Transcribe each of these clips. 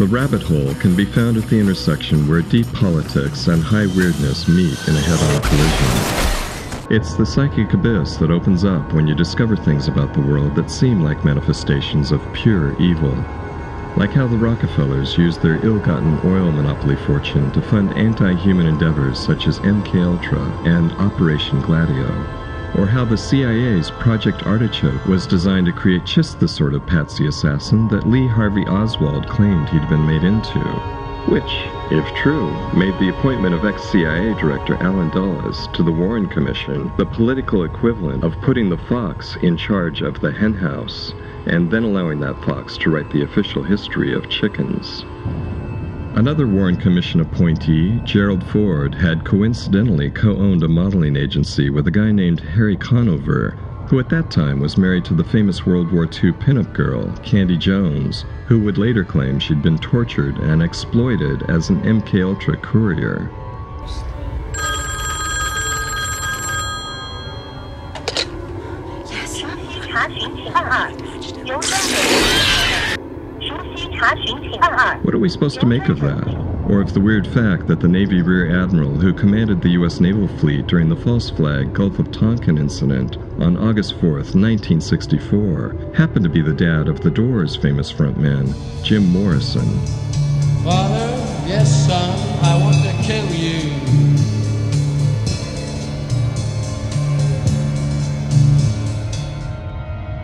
The rabbit hole can be found at the intersection where deep politics and high weirdness meet in a head-on collision. It's the psychic abyss that opens up when you discover things about the world that seem like manifestations of pure evil. Like how the Rockefellers used their ill-gotten oil monopoly fortune to fund anti-human endeavors such as MKUltra and Operation Gladio. Or how the CIA's Project Artichoke was designed to create just the sort of patsy assassin that Lee Harvey Oswald claimed he'd been made into. Which, if true, made the appointment of ex-CIA Director Alan Dulles to the Warren Commission the political equivalent of putting the fox in charge of the hen house, and then allowing that fox to write the official history of chickens. Another Warren Commission appointee, Gerald Ford, had coincidentally co-owned a modeling agency with a guy named Harry Conover, who at that time was married to the famous World War II pinup girl, Candy Jones, who would later claim she'd been tortured and exploited as an MKUltra courier. What are we supposed to make of that? Or of the weird fact that the Navy Rear Admiral who commanded the U.S. Naval Fleet during the false flag Gulf of Tonkin incident on August 4th, 1964, happened to be the dad of The Doors' famous frontman, Jim Morrison. Father, yes son, I want to kill you.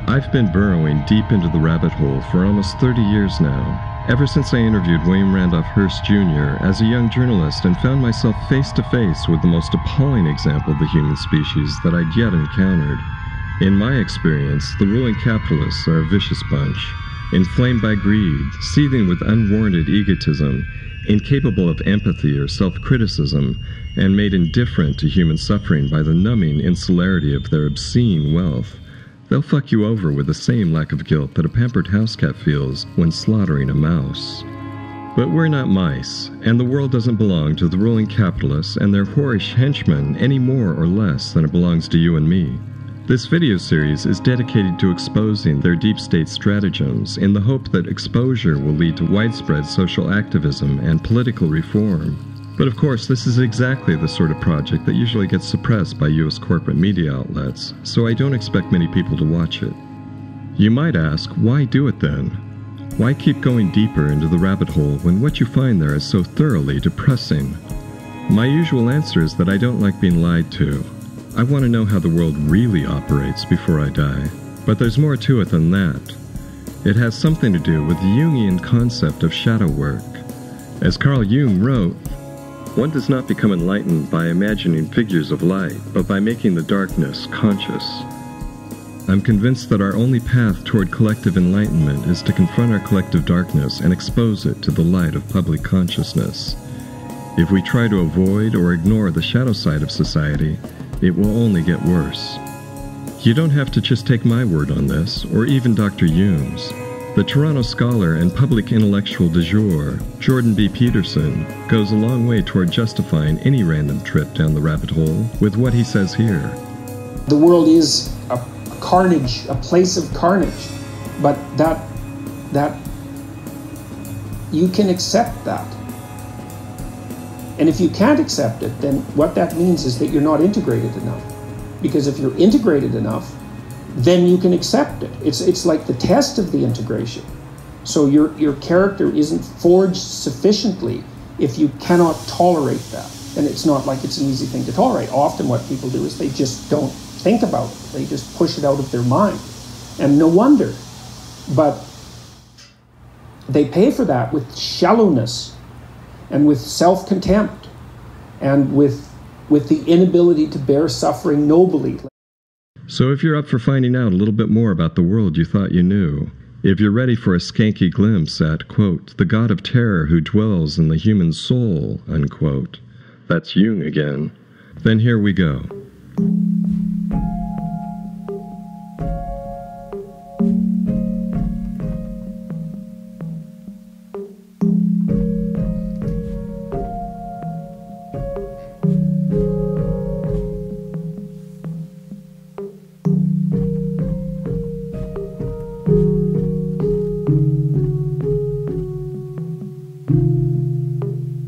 I've been burrowing deep into the rabbit hole for almost 30 years now, ever since I interviewed William Randolph Hearst Jr. as a young journalist and found myself face to face with the most appalling example of the human species that I'd yet encountered. In my experience, the ruling capitalists are a vicious bunch, inflamed by greed, seething with unwarranted egotism, incapable of empathy or self-criticism, and made indifferent to human suffering by the numbing insularity of their obscene wealth. They'll fuck you over with the same lack of guilt that a pampered house cat feels when slaughtering a mouse. But we're not mice, and the world doesn't belong to the ruling capitalists and their whorish henchmen any more or less than it belongs to you and me. This video series is dedicated to exposing their deep state stratagems in the hope that exposure will lead to widespread social activism and political reform. But of course, this is exactly the sort of project that usually gets suppressed by US corporate media outlets, so I don't expect many people to watch it. You might ask, why do it then? Why keep going deeper into the rabbit hole when what you find there is so thoroughly depressing? My usual answer is that I don't like being lied to. I want to know how the world really operates before I die. But there's more to it than that. It has something to do with the Jungian concept of shadow work. As Carl Jung wrote, one does not become enlightened by imagining figures of light, but by making the darkness conscious. I'm convinced that our only path toward collective enlightenment is to confront our collective darkness and expose it to the light of public consciousness. If we try to avoid or ignore the shadow side of society, it will only get worse. You don't have to just take my word on this, or even Dr. Jung's. The Toronto scholar and public intellectual du jour, Jordan B. Peterson, goes a long way toward justifying any random trip down the rabbit hole with what he says here. The world is a carnage, a place of carnage, but that you can accept that. And if you can't accept it, then what that means is that you're not integrated enough. Because if you're integrated enough, then you can accept it. It's like the test of the integration. So your character isn't forged sufficiently if you cannot tolerate that. And it's not like it's an easy thing to tolerate. Often what people do is they just don't think about it. They just push it out of their mind. And no wonder. But they pay for that with shallowness and with self-contempt and with the inability to bear suffering nobly. So if you're up for finding out a little bit more about the world you thought you knew, if you're ready for a skanky glimpse at, quote, the god of terror who dwells in the human soul, unquote, that's Jung again, then here we go.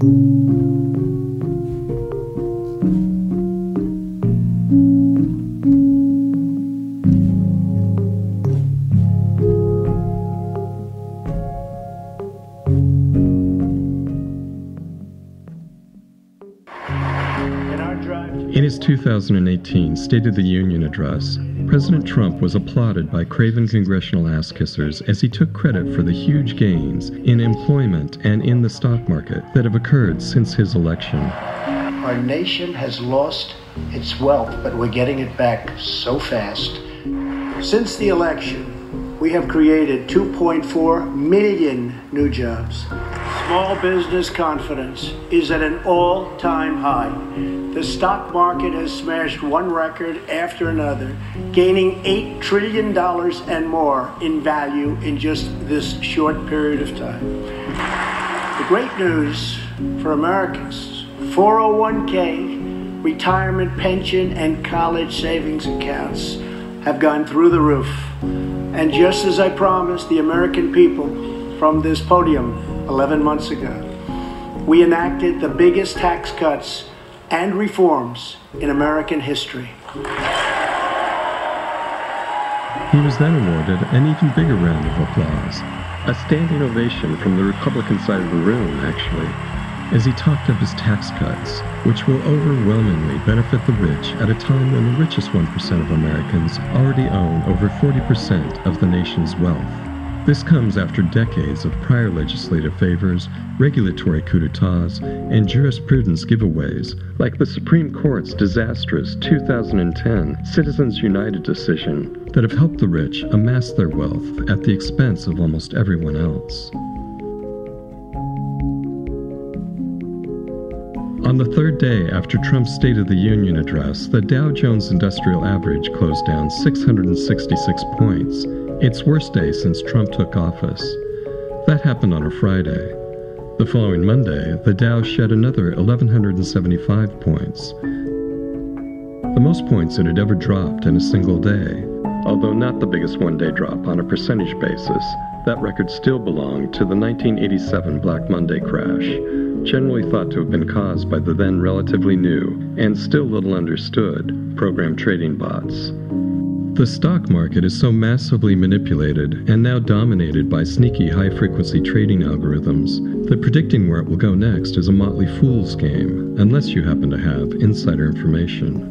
In his 2018 State of the Union address, President Trump was applauded by craven congressional ass-kissers as he took credit for the huge gains in employment and in the stock market that have occurred since his election. Our nation has lost its wealth, but we're getting it back so fast. Since the election, we have created 2.4 million new jobs. Small business confidence is at an all-time high. The stock market has smashed one record after another, gaining $8 trillion and more in value in just this short period of time. The great news for Americans, 401k, retirement pension, and college savings accounts have gone through the roof. And just as I promised the American people from this podium 11 months ago, we enacted the biggest tax cuts and reforms in American history. He was then awarded an even bigger round of applause, a standing ovation from the Republican side of the room, actually, as he talked of his tax cuts, which will overwhelmingly benefit the rich at a time when the richest 1% of Americans already own over 40% of the nation's wealth. This comes after decades of prior legislative favors, regulatory coups d'etats, and jurisprudence giveaways, like the Supreme Court's disastrous 2010 Citizens United decision that have helped the rich amass their wealth at the expense of almost everyone else. On the third day after Trump's State of the Union address, the Dow Jones Industrial Average closed down 666 points, its worst day since Trump took office. That happened on a Friday. The following Monday, the Dow shed another 1,175 points, the most points it had ever dropped in a single day. Although not the biggest one-day drop on a percentage basis, that record still belonged to the 1987 Black Monday crash, generally thought to have been caused by the then relatively new, and still little understood, program trading bots. The stock market is so massively manipulated and now dominated by sneaky high-frequency trading algorithms that predicting where it will go next is a motley fool's game, unless you happen to have insider information.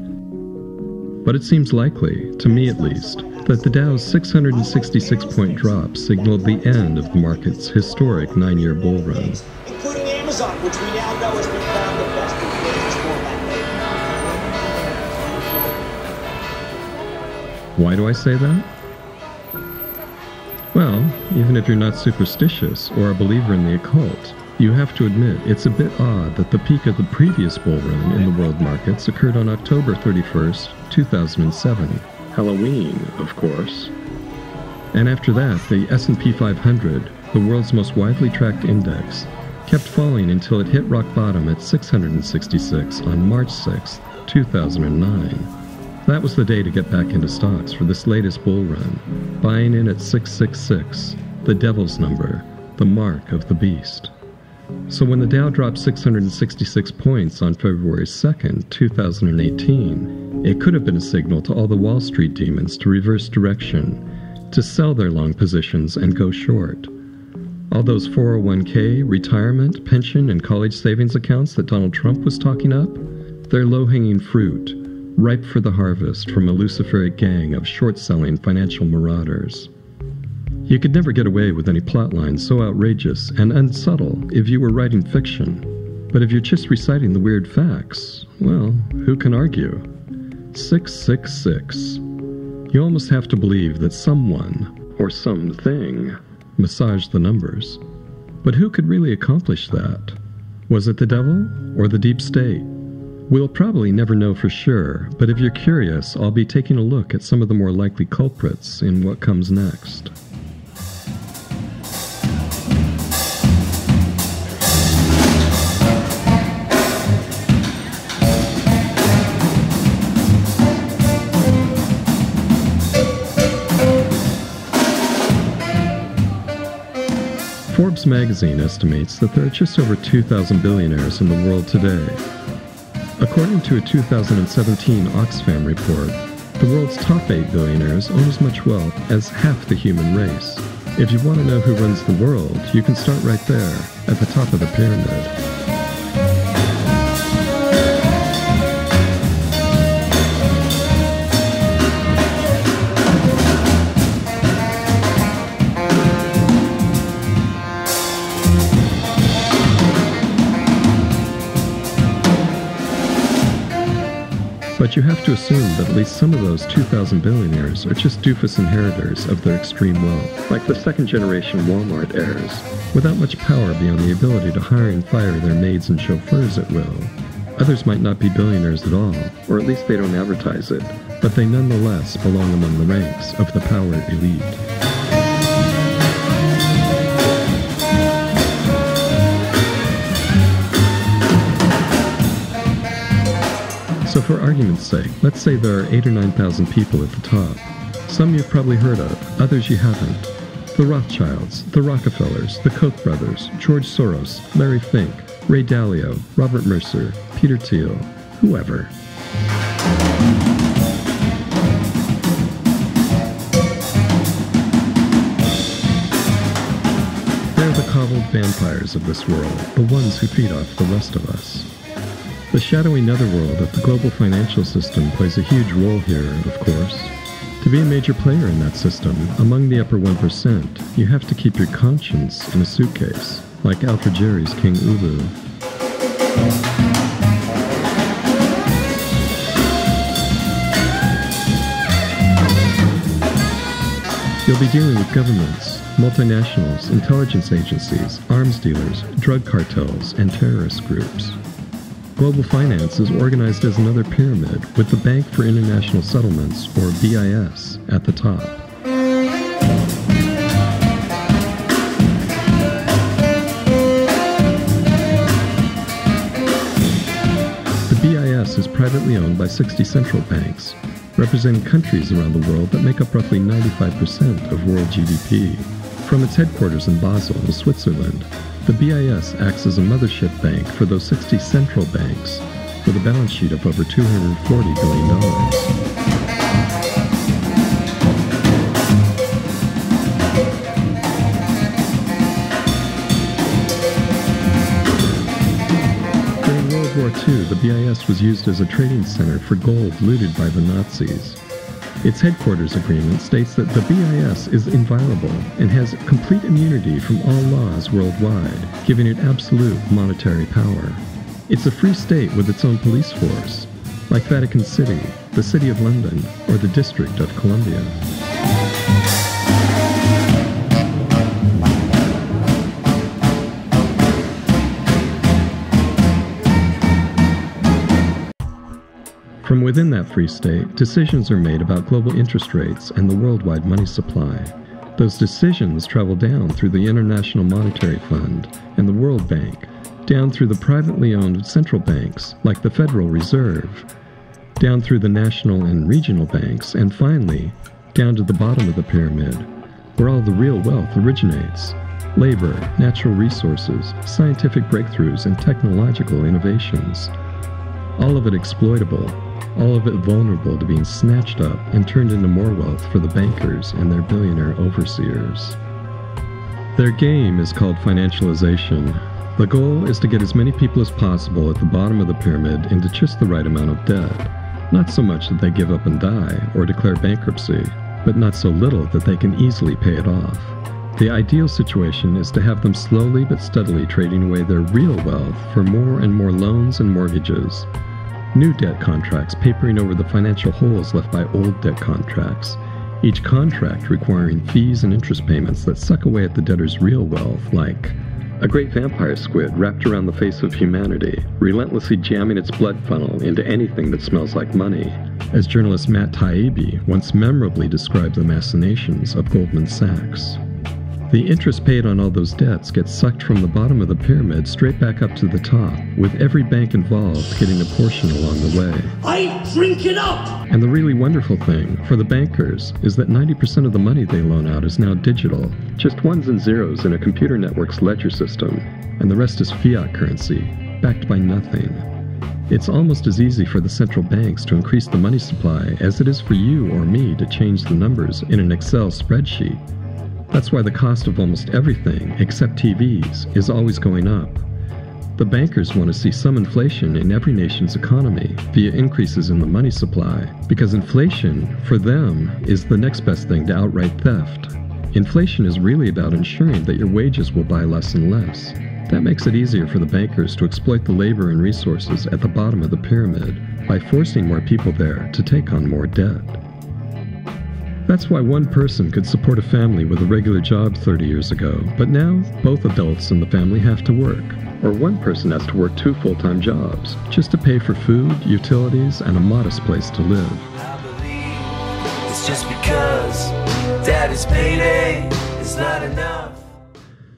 But it seems likely, to me at least, that the Dow's 666-point drop signaled the end of the market's historic 9-year bull run. Including Amazon, which we now know has been found the best business format. Why do I say that? Well, even if you're not superstitious or a believer in the occult, you have to admit it's a bit odd that the peak of the previous bull run in the world markets occurred on October 31st, 2007, Halloween, of course. And after that, the S&P 500, the world's most widely tracked index, kept falling until it hit rock bottom at 666 on March 6, 2009. That was the day to get back into stocks for this latest bull run, buying in at 666, the devil's number, the mark of the beast. So when the Dow dropped 666 points on February 2nd, 2018, it could have been a signal to all the Wall Street demons to reverse direction, to sell their long positions and go short. All those 401k, retirement, pension, and college savings accounts that Donald Trump was talking up, they're low-hanging fruit, ripe for the harvest from a luciferic gang of short-selling financial marauders. You could never get away with any plotline so outrageous and unsubtle if you were writing fiction. But if you're just reciting the weird facts, well, who can argue? 666. You almost have to believe that someone, or something, massaged the numbers. But who could really accomplish that? Was it the devil or the deep state? We'll probably never know for sure, but if you're curious, I'll be taking a look at some of the more likely culprits in what comes next. Forbes magazine estimates that there are just over 2,000 billionaires in the world today. According to a 2017 Oxfam report, the world's top 8 billionaires own as much wealth as half the human race. If you want to know who runs the world, you can start right there, at the top of the pyramid. But you have to assume that at least some of those 2,000 billionaires are just doofus inheritors of their extreme wealth, like the second-generation Walmart heirs, without much power beyond the ability to hire and fire their maids and chauffeurs at will. Others might not be billionaires at all, or at least they don't advertise it, but they nonetheless belong among the ranks of the power elite. So for argument's sake, let's say there are 8,000 or 9,000 people at the top. Some you've probably heard of, others you haven't. The Rothschilds, the Rockefellers, the Koch brothers, George Soros, Larry Fink, Ray Dalio, Robert Mercer, Peter Thiel, whoever. They're the coddled vampires of this world, the ones who feed off the rest of us. The shadowy netherworld of the global financial system plays a huge role here, of course. To be a major player in that system, among the upper 1%, you have to keep your conscience in a suitcase, like Alfred Jarry's King Ulu. You'll be dealing with governments, multinationals, intelligence agencies, arms dealers, drug cartels, and terrorist groups. Global finance is organized as another pyramid, with the Bank for International Settlements, or BIS, at the top. The BIS is privately owned by 60 central banks, representing countries around the world that make up roughly 95% of world GDP. From its headquarters in Basel, Switzerland, the BIS acts as a mothership bank for those 60 central banks, with a balance sheet of over $240 billion. During World War II, the BIS was used as a trading center for gold looted by the Nazis. Its headquarters agreement states that the BIS is inviolable and has complete immunity from all laws worldwide, giving it absolute monetary power. It's a free state with its own police force, like Vatican City, the City of London, or the District of Columbia. From within that free state, decisions are made about global interest rates and the worldwide money supply. Those decisions travel down through the International Monetary Fund and the World Bank, down through the privately owned central banks like the Federal Reserve, down through the national and regional banks, and finally, down to the bottom of the pyramid, where all the real wealth originates: labor, natural resources, scientific breakthroughs, and technological innovations. All of it exploitable, all of it vulnerable to being snatched up and turned into more wealth for the bankers and their billionaire overseers. Their game is called financialization. The goal is to get as many people as possible at the bottom of the pyramid into just the right amount of debt. Not so much that they give up and die or declare bankruptcy, but not so little that they can easily pay it off. The ideal situation is to have them slowly but steadily trading away their real wealth for more and more loans and mortgages. New debt contracts papering over the financial holes left by old debt contracts, each contract requiring fees and interest payments that suck away at the debtor's real wealth, like a great vampire squid wrapped around the face of humanity, relentlessly jamming its blood funnel into anything that smells like money, as journalist Matt Taibbi once memorably described the machinations of Goldman Sachs. The interest paid on all those debts gets sucked from the bottom of the pyramid straight back up to the top, with every bank involved getting a portion along the way. I drink it up! And the really wonderful thing for the bankers is that 90% of the money they loan out is now digital, just ones and zeros in a computer network's ledger system, and the rest is fiat currency, backed by nothing. It's almost as easy for the central banks to increase the money supply as it is for you or me to change the numbers in an Excel spreadsheet. That's why the cost of almost everything, except TVs, is always going up. The bankers want to see some inflation in every nation's economy via increases in the money supply, because inflation, for them, is the next best thing to outright theft. Inflation is really about ensuring that your wages will buy less and less. That makes it easier for the bankers to exploit the labor and resources at the bottom of the pyramid by forcing more people there to take on more debt. That's why one person could support a family with a regular job 30 years ago, but now both adults in the family have to work. Or one person has to work 2 full-time jobs, just to pay for food, utilities, and a modest place to live. I believe it's just because daddy's payday is not enough.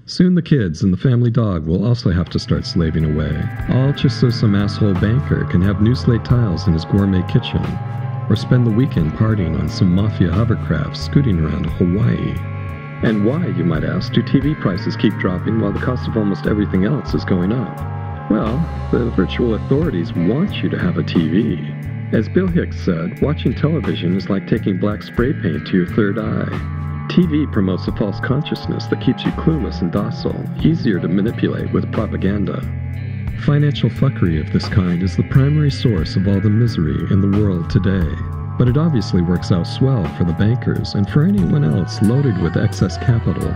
Soon the kids and the family dog will also have to start slaving away, all just so some asshole banker can have new slate tiles in his gourmet kitchen, or spend the weekend partying on some mafia hovercraft scooting around Hawaii. And why, you might ask, do TV prices keep dropping while the cost of almost everything else is going up? Well, the virtual authorities want you to have a TV. As Bill Hicks said, watching television is like taking black spray paint to your third eye. TV promotes a false consciousness that keeps you clueless and docile, easier to manipulate with propaganda. Financial fuckery of this kind is the primary source of all the misery in the world today. But it obviously works out swell for the bankers and for anyone else loaded with excess capital.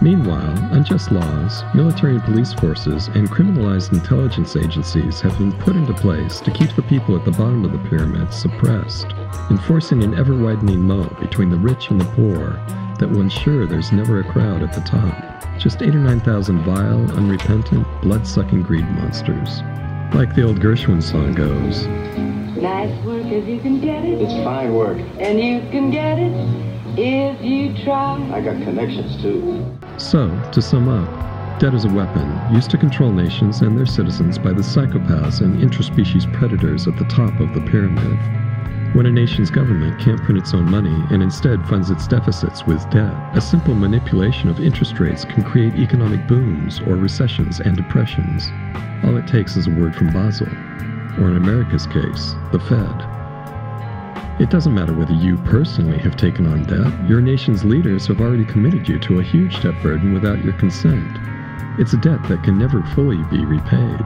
Meanwhile, unjust laws, military and police forces, and criminalized intelligence agencies have been put into place to keep the people at the bottom of the pyramid suppressed, enforcing an ever-widening moat between the rich and the poor that will ensure there's never a crowd at the top. Just 8,000 or 9,000 vile, unrepentant, blood-sucking greed monsters. Like the old Gershwin song goes, nice work as you can get it. It's fine work. And you can get it if you try. I got connections too. So, to sum up, debt is a weapon used to control nations and their citizens by the psychopaths and interspecies predators at the top of the pyramid. When a nation's government can't print its own money and instead funds its deficits with debt, a simple manipulation of interest rates can create economic booms or recessions and depressions. All it takes is a word from Basel, or in America's case, the Fed. It doesn't matter whether you personally have taken on debt, your nation's leaders have already committed you to a huge debt burden without your consent. It's a debt that can never fully be repaid.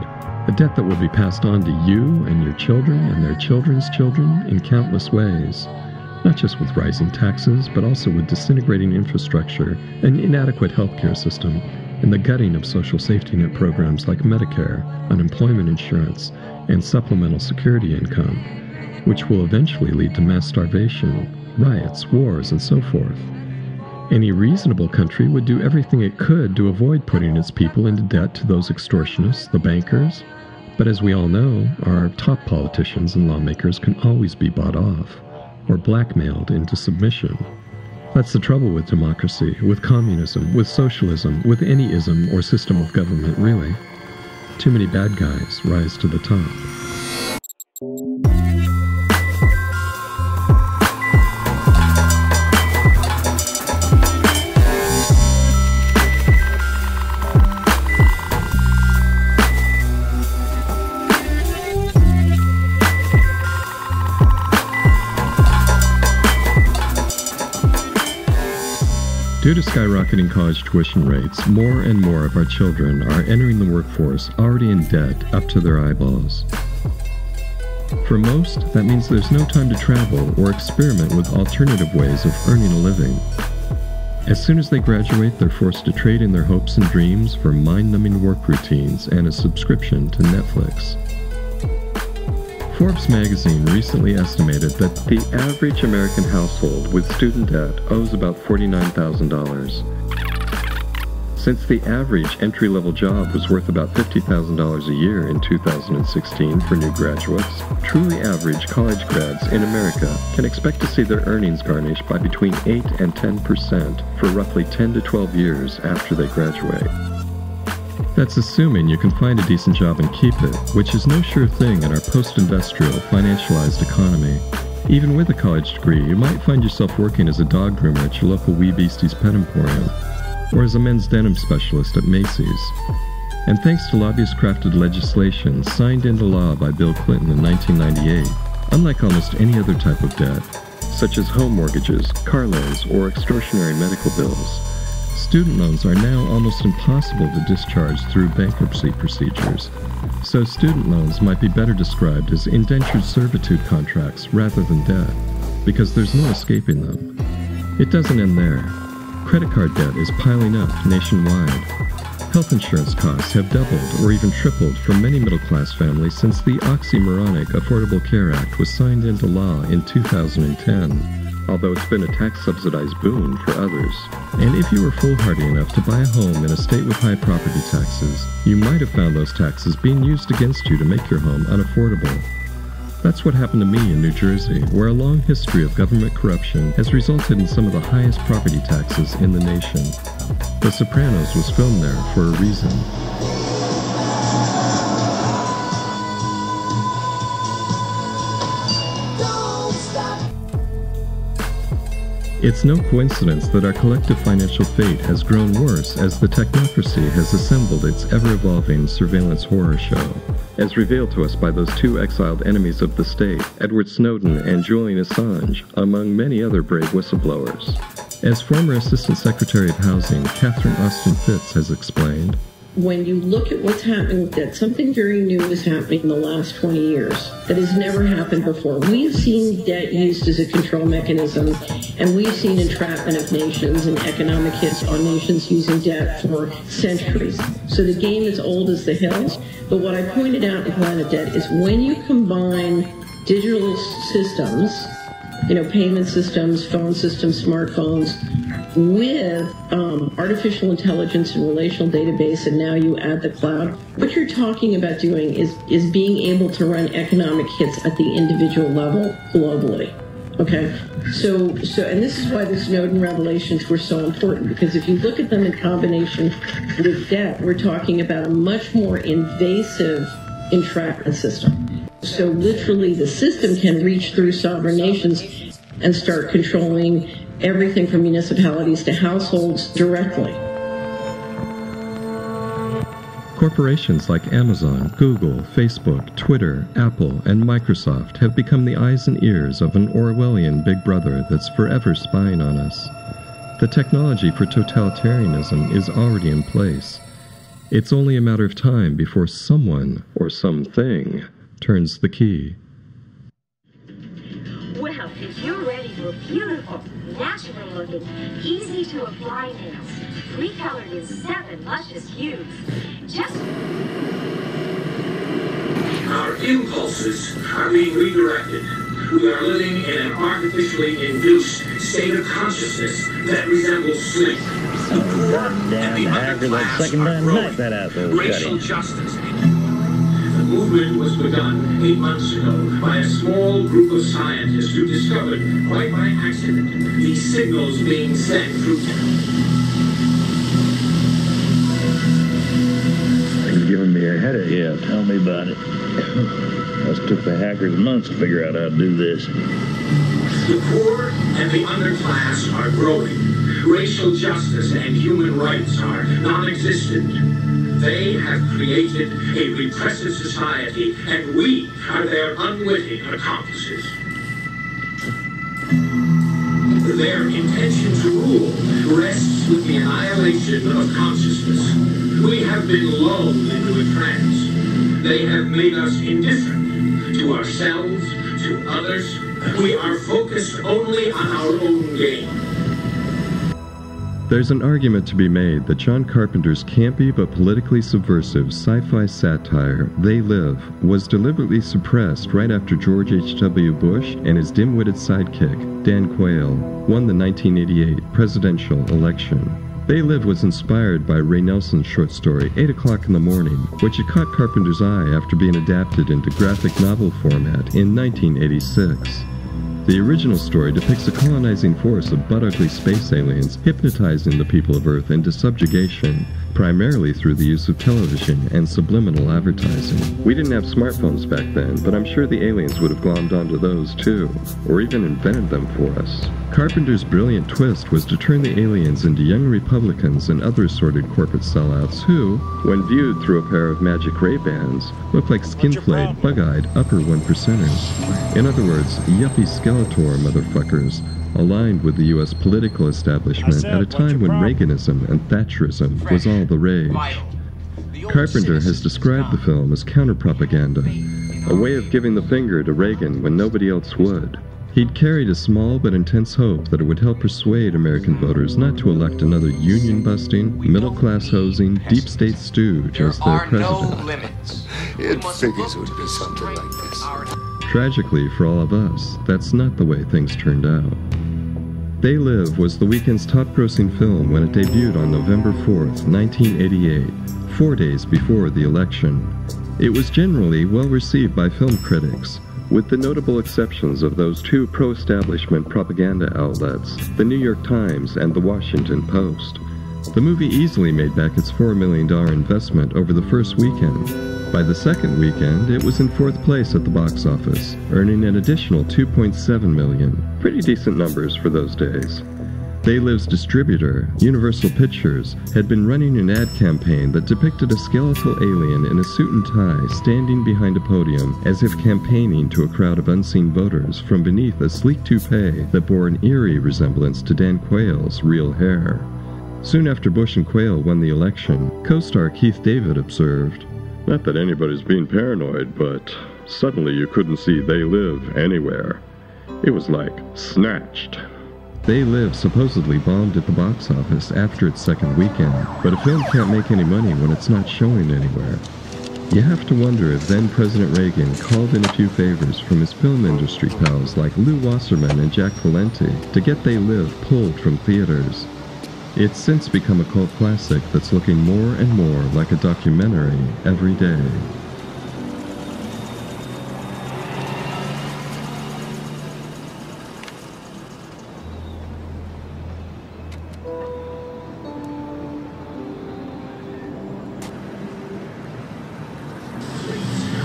A debt that will be passed on to you and your children and their children's children in countless ways, not just with rising taxes, but also with disintegrating infrastructure, an inadequate healthcare system, and the gutting of social safety net programs like Medicare, unemployment insurance, and supplemental security income, which will eventually lead to mass starvation, riots, wars, and so forth. Any reasonable country would do everything it could to avoid putting its people into debt to those extortionists, the bankers. But as we all know, our top politicians and lawmakers can always be bought off, or blackmailed into submission. That's the trouble with democracy, with communism, with socialism, with any ism or system of government, really. Too many bad guys rise to the top. Due to skyrocketing college tuition rates, more and more of our children are entering the workforce already in debt up to their eyeballs. For most, that means there's no time to travel or experiment with alternative ways of earning a living. As soon as they graduate, they're forced to trade in their hopes and dreams for mind-numbing work routines and a subscription to Netflix. Forbes magazine recently estimated that the average American household with student debt owes about $49,000. Since the average entry-level job was worth about $50,000 a year in 2016 for new graduates, truly average college grads in America can expect to see their earnings garnished by between 8 and 10% for roughly 10 to 12 years after they graduate. That's assuming you can find a decent job and keep it, which is no sure thing in our post-industrial, financialized economy. Even with a college degree, you might find yourself working as a dog groomer at your local Wee Beasties Pet Emporium, or as a men's denim specialist at Macy's. And thanks to lobbyist-crafted legislation signed into law by Bill Clinton in 1998, unlike almost any other type of debt, such as home mortgages, car loans, or extortionary medical bills, student loans are now almost impossible to discharge through bankruptcy procedures. So student loans might be better described as indentured servitude contracts rather than debt, because there's no escaping them. It doesn't end there. Credit card debt is piling up nationwide. Health insurance costs have doubled or even tripled for many middle-class families since the oxymoronic Affordable Care Act was signed into law in 2010, although it's been a tax-subsidized boon for others. And if you were foolhardy enough to buy a home in a state with high property taxes, you might have found those taxes being used against you to make your home unaffordable. That's what happened to me in New Jersey, where a long history of government corruption has resulted in some of the highest property taxes in the nation. The Sopranos was filmed there for a reason. It's no coincidence that our collective financial fate has grown worse as the technocracy has assembled its ever-evolving surveillance horror show, as revealed to us by those two exiled enemies of the state, Edward Snowden and Julian Assange, among many other brave whistleblowers. As former Assistant Secretary of Housing, Catherine Austin Fitts has explained, when you look at what's happening with debt, something very new is happening in the last 20 years that has never happened before. We've seen debt used as a control mechanism, and we've seen entrapment of nations and economic hits on nations using debt for centuries. So the game is old as the hills. But what I pointed out in Planet Debt is when you combine digital systems, payment systems, phone systems, smartphones, with artificial intelligence and relational database, and now you add the cloud, what you're talking about doing is being able to run economic hits at the individual level globally. Okay, so and this is why the Snowden revelations were so important, because if you look at them in combination with debt, we're talking about a much more invasive entrapment system. So literally the system can reach through sovereign nations and start controlling everything from municipalities to households directly. Corporations like Amazon, Google, Facebook, Twitter, Apple, and Microsoft have become the eyes and ears of an Orwellian big brother that's forever spying on us. The technology for totalitarianism is already in place. It's only a matter of time before someone or something turns the key. Well, if you're ready for beautiful, natural-looking, easy-to-apply nails, three-colored in 7 luscious hues, just... Our impulses are being redirected. We are living in an artificially induced state of consciousness that resembles sleep. The poor and the underclass are growing. Racial justice. The movement was begun 8 months ago by a small group of scientists who discovered, quite by accident, these signals being sent through It's giving me a headache. Yeah, tell me about it. It took the hackers months to figure out how to do this. The poor and the underclass are growing. Racial justice and human rights are non-existent. They have created a repressive society, and we are their unwitting accomplices. Their intention to rule rests with the annihilation of consciousness. We have been lulled into a trance. They have made us indifferent to ourselves, to others. We are focused only on our own gain. There's an argument to be made that John Carpenter's campy but politically subversive sci-fi satire, They Live, was deliberately suppressed right after George H.W. Bush and his dim-witted sidekick, Dan Quayle, won the 1988 presidential election. They Live was inspired by Ray Nelson's short story 8 O'Clock in the Morning, which had caught Carpenter's eye after being adapted into graphic novel format in 1986. The original story depicts a colonizing force of butt-ugly space aliens hypnotizing the people of Earth into subjugation, primarily through the use of television and subliminal advertising. We didn't have smartphones back then, but I'm sure the aliens would have glommed onto those too, or even invented them for us. Carpenter's brilliant twist was to turn the aliens into young Republicans and other assorted corporate sellouts who, when viewed through a pair of magic Ray-Bans, look like skin-flayed, bug-eyed upper one-percenters. In other words, yuppie Skeletor motherfuckers, aligned with the U.S. political establishment at a time when Reaganism and Thatcherism was all the rage. Carpenter has described the film as counter-propaganda, a way of giving the finger to Reagan when nobody else would. He'd carried a small but intense hope that it would help persuade American voters not to elect another union-busting, middle-class hosing, deep-state stooge as their president. No limits. It figures it would be something like this. Tragically for all of us, that's not the way things turned out. They Live was the weekend's top-grossing film when it debuted on November 4th, 1988, 4 days before the election. It was generally well-received by film critics, with the notable exceptions of those two pro-establishment propaganda outlets, the New York Times and the Washington Post. The movie easily made back its $4 million investment over the first weekend. By the second weekend, it was in fourth place at the box office, earning an additional $2.7 million. Pretty decent numbers for those days. They Live's distributor, Universal Pictures, had been running an ad campaign that depicted a skeletal alien in a suit and tie standing behind a podium as if campaigning to a crowd of unseen voters from beneath a sleek toupee that bore an eerie resemblance to Dan Quayle's real hair. Soon after Bush and Quayle won the election, co-star Keith David observed, "Not that anybody's being paranoid, but suddenly you couldn't see They Live anywhere. It was like Snatched." They Live supposedly bombed at the box office after its second weekend, but a film can't make any money when it's not showing anywhere. You have to wonder if then President Reagan called in a few favors from his film industry pals like Lew Wasserman and Jack Palance to get They Live pulled from theaters. It's since become a cult classic that's looking more and more like a documentary every day.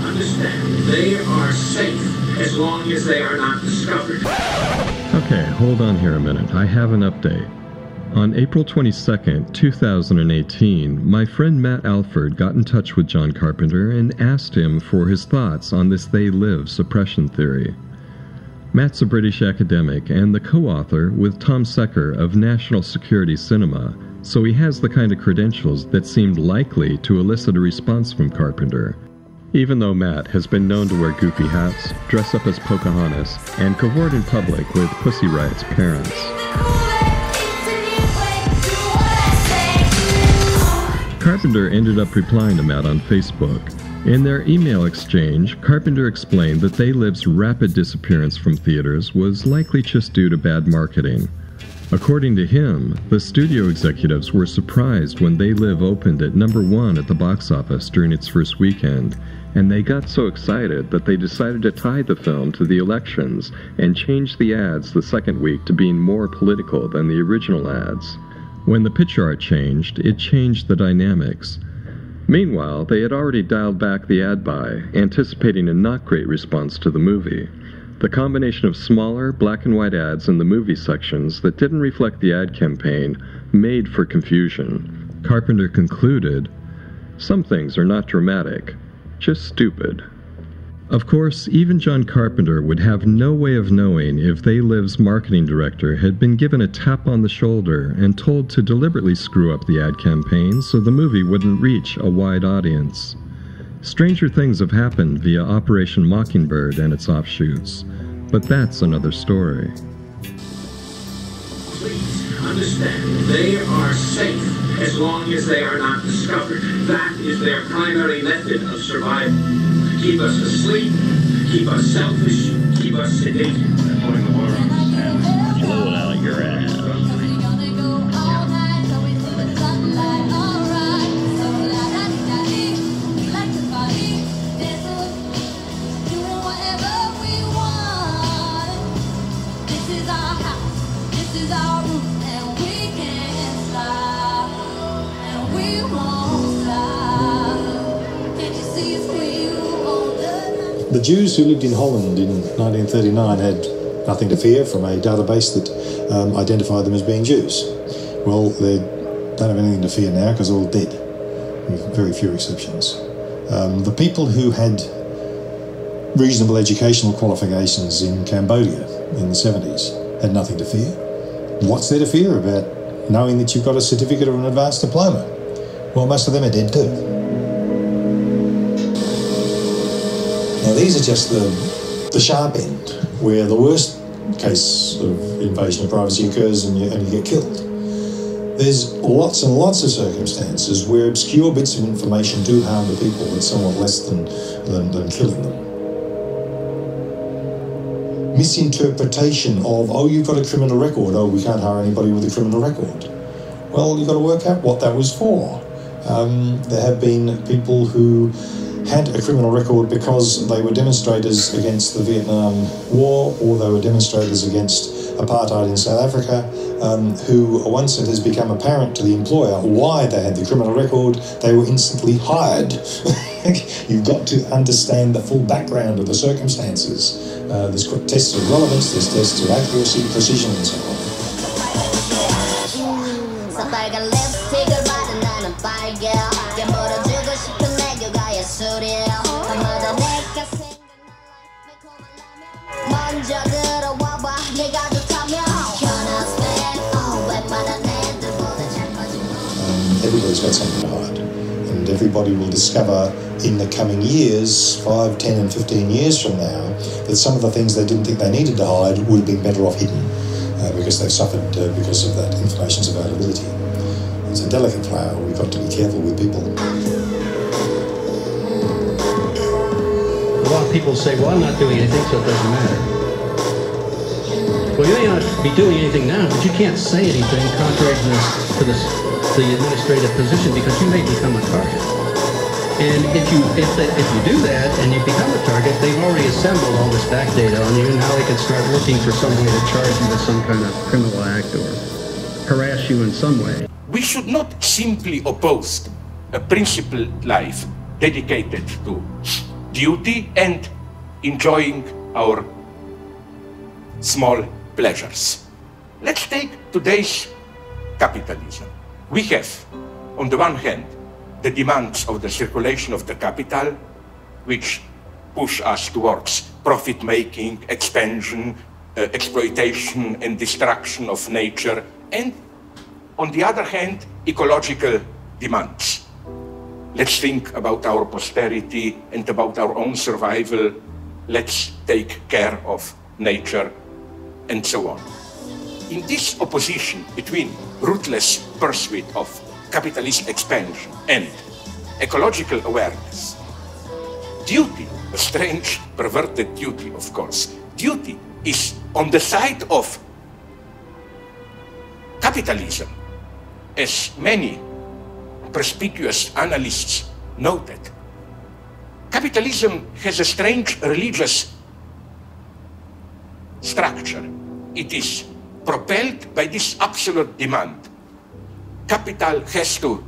Understand, they are safe as long as they are not discovered. Okay, hold on here a minute. I have an update. On April 22nd, 2018, my friend Matt Alford got in touch with John Carpenter and asked him for his thoughts on this They Live suppression theory. Matt's a British academic and the co-author with Tom Secker of National Security Cinema, so he has the kind of credentials that seemed likely to elicit a response from Carpenter. Even though Matt has been known to wear goofy hats, dress up as Pocahontas, and cavort in public with Pussy Riot's parents. Carpenter ended up replying to Matt on Facebook. In their email exchange, Carpenter explained that They Live's rapid disappearance from theaters was likely just due to bad marketing. According to him, the studio executives were surprised when They Live opened at #1 at the box office during its first weekend, and they got so excited that they decided to tie the film to the elections and change the ads the second week to being more political than the original ads. When the pitch art changed, it changed the dynamics. Meanwhile, they had already dialed back the ad buy, anticipating a not great response to the movie. The combination of smaller, black and white ads in the movie sections that didn't reflect the ad campaign made for confusion. Carpenter concluded, "Some things are not dramatic, just stupid." Of course, even John Carpenter would have no way of knowing if They Live's marketing director had been given a tap on the shoulder and told to deliberately screw up the ad campaign so the movie wouldn't reach a wide audience. Stranger things have happened via Operation Mockingbird and its offshoots, but that's another story. Please understand, they are safe as long as they are not discovered. That is their primary method of survival. Keep us asleep, keep us selfish, keep us sedated. Blow it out of your ass. The Jews who lived in Holland in 1939 had nothing to fear from a database that identified them as being Jews. Well, they don't have anything to fear now because they're all dead, with very few exceptions. The people who had reasonable educational qualifications in Cambodia in the 70s had nothing to fear. What's there to fear about knowing that you've got a certificate or an advanced diploma? Well, most of them are dead too. Now, these are just the sharp end, where the worst case of invasion of privacy occurs and you get killed. There's lots and lots of circumstances where obscure bits of information do harm the people with somewhat less than killing them. Misinterpretation of, oh, you've got a criminal record, oh, we can't hire anybody with a criminal record. Well, you've got to work out what that was for. There have been people who had a criminal record because they were demonstrators against the Vietnam War, or they were demonstrators against apartheid in South Africa, who, once it has become apparent to the employer why they had the criminal record, they were instantly hired. You've got to understand the full background of the circumstances. There's tests of relevance, there's tests of accuracy, precision, and so on. Everybody's got something to hide, and everybody will discover in the coming years, 5, 10 and 15 years from now, that some of the things they didn't think they needed to hide would have been better off hidden because they've suffered because of that information's availability. It's a delicate flower. We've got to be careful with people. A lot of people say, well, I'm not doing anything, so it doesn't matter. Well, you may not be doing anything now, but you can't say anything contrary to the administrative position because you may become a target. And if you do that and you become a target, they've already assembled all this back data on you, and now they can start looking for some way to charge you with some kind of criminal act or harass you in some way. We should not simply oppose a principled life dedicated to duty and enjoying our small pleasures. Let's take today's capitalism. We have, on the one hand, the demands of the circulation of the capital, which push us towards profit-making, expansion, exploitation and destruction of nature, and on the other hand, ecological demands. Let's think about our posterity and about our own survival. Let's take care of nature and so on. In this opposition between ruthless pursuit of capitalist expansion and ecological awareness, duty, a strange, perverted duty, of course, duty is on the side of capitalism, as many perspicuous analysts noted. Capitalism has a strange religious structure. It is propelled by this absolute demand. Capital has to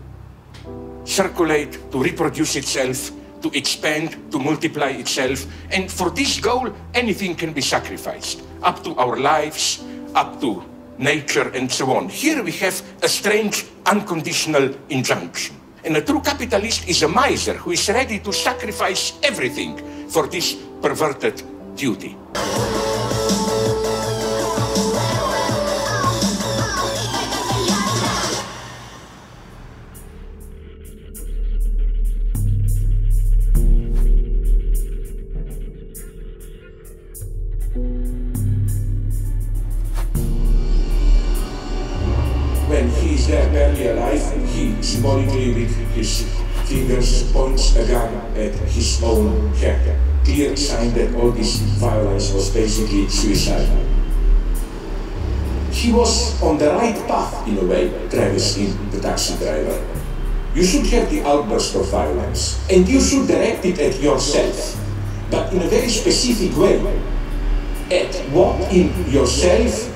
circulate, to reproduce itself, to expand, to multiply itself, and for this goal, anything can be sacrificed, up to our lives, up to nature, and so on. Here we have a strange unconditional injunction. And a true capitalist is a miser who is ready to sacrifice everything for this perverted duty. When he is there barely alive, he symbolically with his fingers points a gun at his own head. Clear sign that all this violence was basically suicide. He was on the right path in a way, Travis, the taxi driver. You should have the outburst of violence, and you should direct it at yourself, but in a very specific way. At what in yourself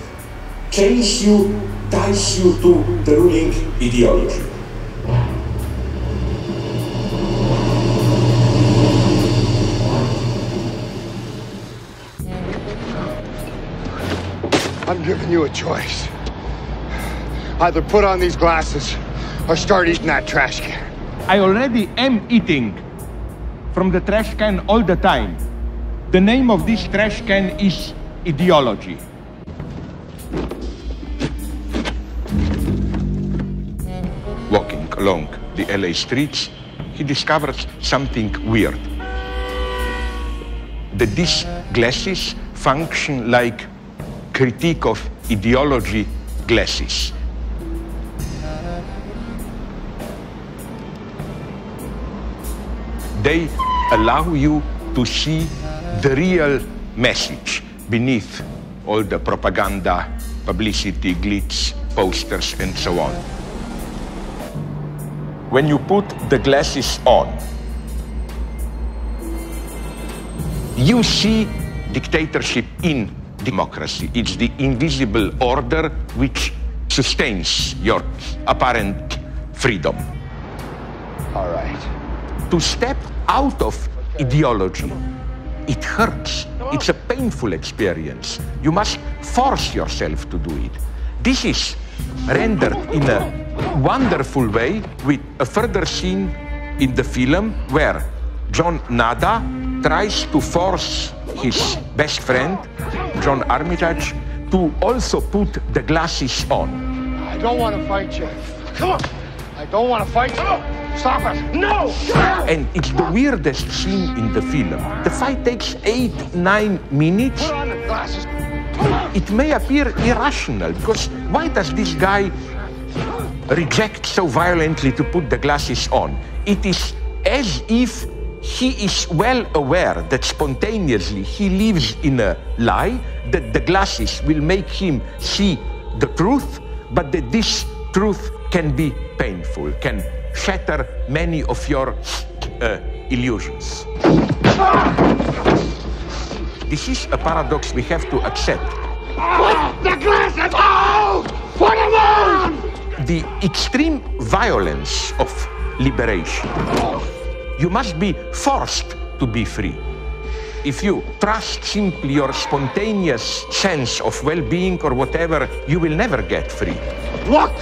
chains you, ties you to the ruling ideology. I'm giving you a choice. Either put on these glasses or start eating that trash can. I already am eating from the trash can all the time. The name of this trash can is ideology. Walking along the LA streets, he discovers something weird. That these glasses function like critique of ideology glasses. They allow you to see the real message beneath all the propaganda, publicity, glitz, posters, and so on. When you put the glasses on, you see dictatorship in democracy. It's the invisible order which sustains your apparent freedom. All right. To step out of ideology, it hurts. It's a painful experience. You must force yourself to do it. This is rendered in a wonderful way with a further scene in the film where John Nada tries to force his best friend, John Armitage, to also put the glasses on. I don't want to fight you. Come on. I don't want to fight you. Stop it. No! And it's the weirdest scene in the film. The fight takes 8-9 minutes. Put on the glasses. It may appear irrational, because why does this guy reject so violently to put the glasses on? It is as if he is well aware that spontaneously he lives in a lie, that the glasses will make him see the truth, but that this truth can be painful, can shatter many of your illusions. This is a paradox we have to accept. Put the glasses on! Put them on! The extreme violence of liberation. You must be forced to be free. If you trust simply your spontaneous sense of well-being or whatever, you will never get free. What?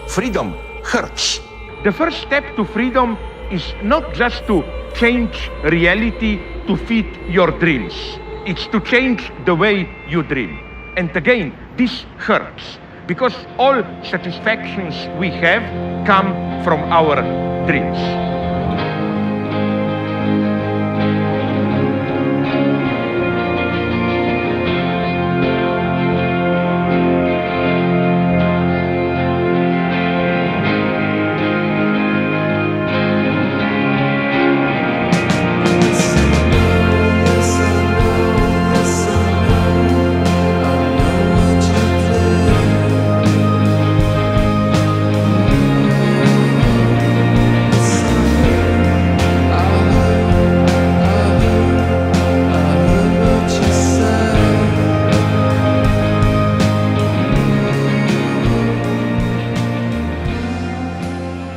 Freedom hurts. The first step to freedom is not just to change reality to fit your dreams. It's to change the way you dream. And again, this hurts, because all satisfactions we have come from our dreams.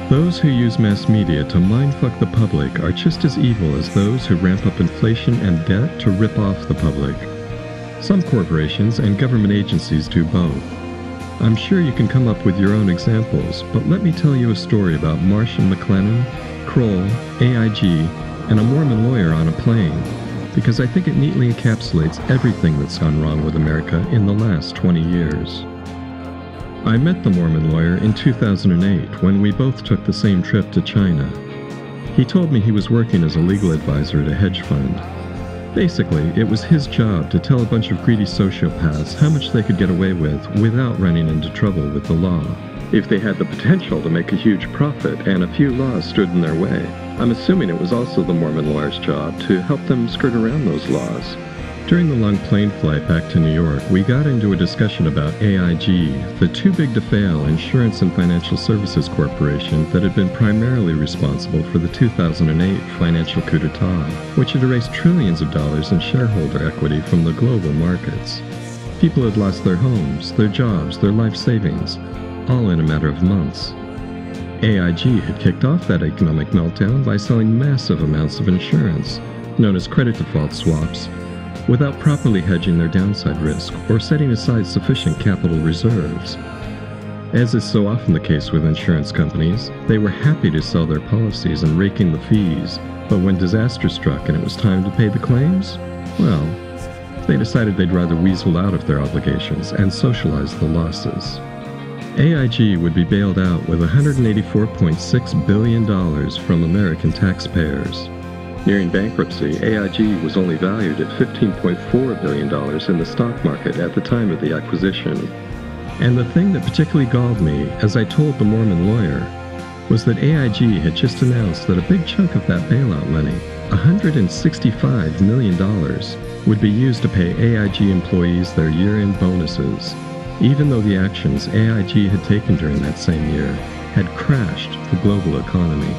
Those who use mass media to mindfuck the public are just as evil as those who ramp up inflation and debt to rip off the public. Some corporations and government agencies do both. I'm sure you can come up with your own examples, but let me tell you a story about Marshall McLennan, Kroll, AIG, and a Mormon lawyer on a plane, because I think it neatly encapsulates everything that's gone wrong with America in the last 20 years. I met the Mormon lawyer in 2008 when we both took the same trip to China. He told me he was working as a legal advisor at a hedge fund. Basically, it was his job to tell a bunch of greedy sociopaths how much they could get away with without running into trouble with the law, if they had the potential to make a huge profit and a few laws stood in their way. I'm assuming it was also the Mormon lawyer's job to help them skirt around those laws. During the long plane flight back to New York, we got into a discussion about AIG, the too-big-to-fail insurance and financial services corporation that had been primarily responsible for the 2008 financial coup d'etat, which had erased trillions of dollars in shareholder equity from the global markets. People had lost their homes, their jobs, their life savings, all in a matter of months. AIG had kicked off that economic meltdown by selling massive amounts of insurance, known as credit default swaps, without properly hedging their downside risk or setting aside sufficient capital reserves. As is so often the case with insurance companies, they were happy to sell their policies and rake in the fees, but when disaster struck and it was time to pay the claims, well, they decided they'd rather weasel out of their obligations and socialize the losses. AIG would be bailed out with $184.6 billion from American taxpayers. Nearing bankruptcy, AIG was only valued at $15.4 billion in the stock market at the time of the acquisition. And the thing that particularly galled me, as I told the Mormon lawyer, was that AIG had just announced that a big chunk of that bailout money, $165 million, would be used to pay AIG employees their year-end bonuses, even though the actions AIG had taken during that same year had crashed the global economy.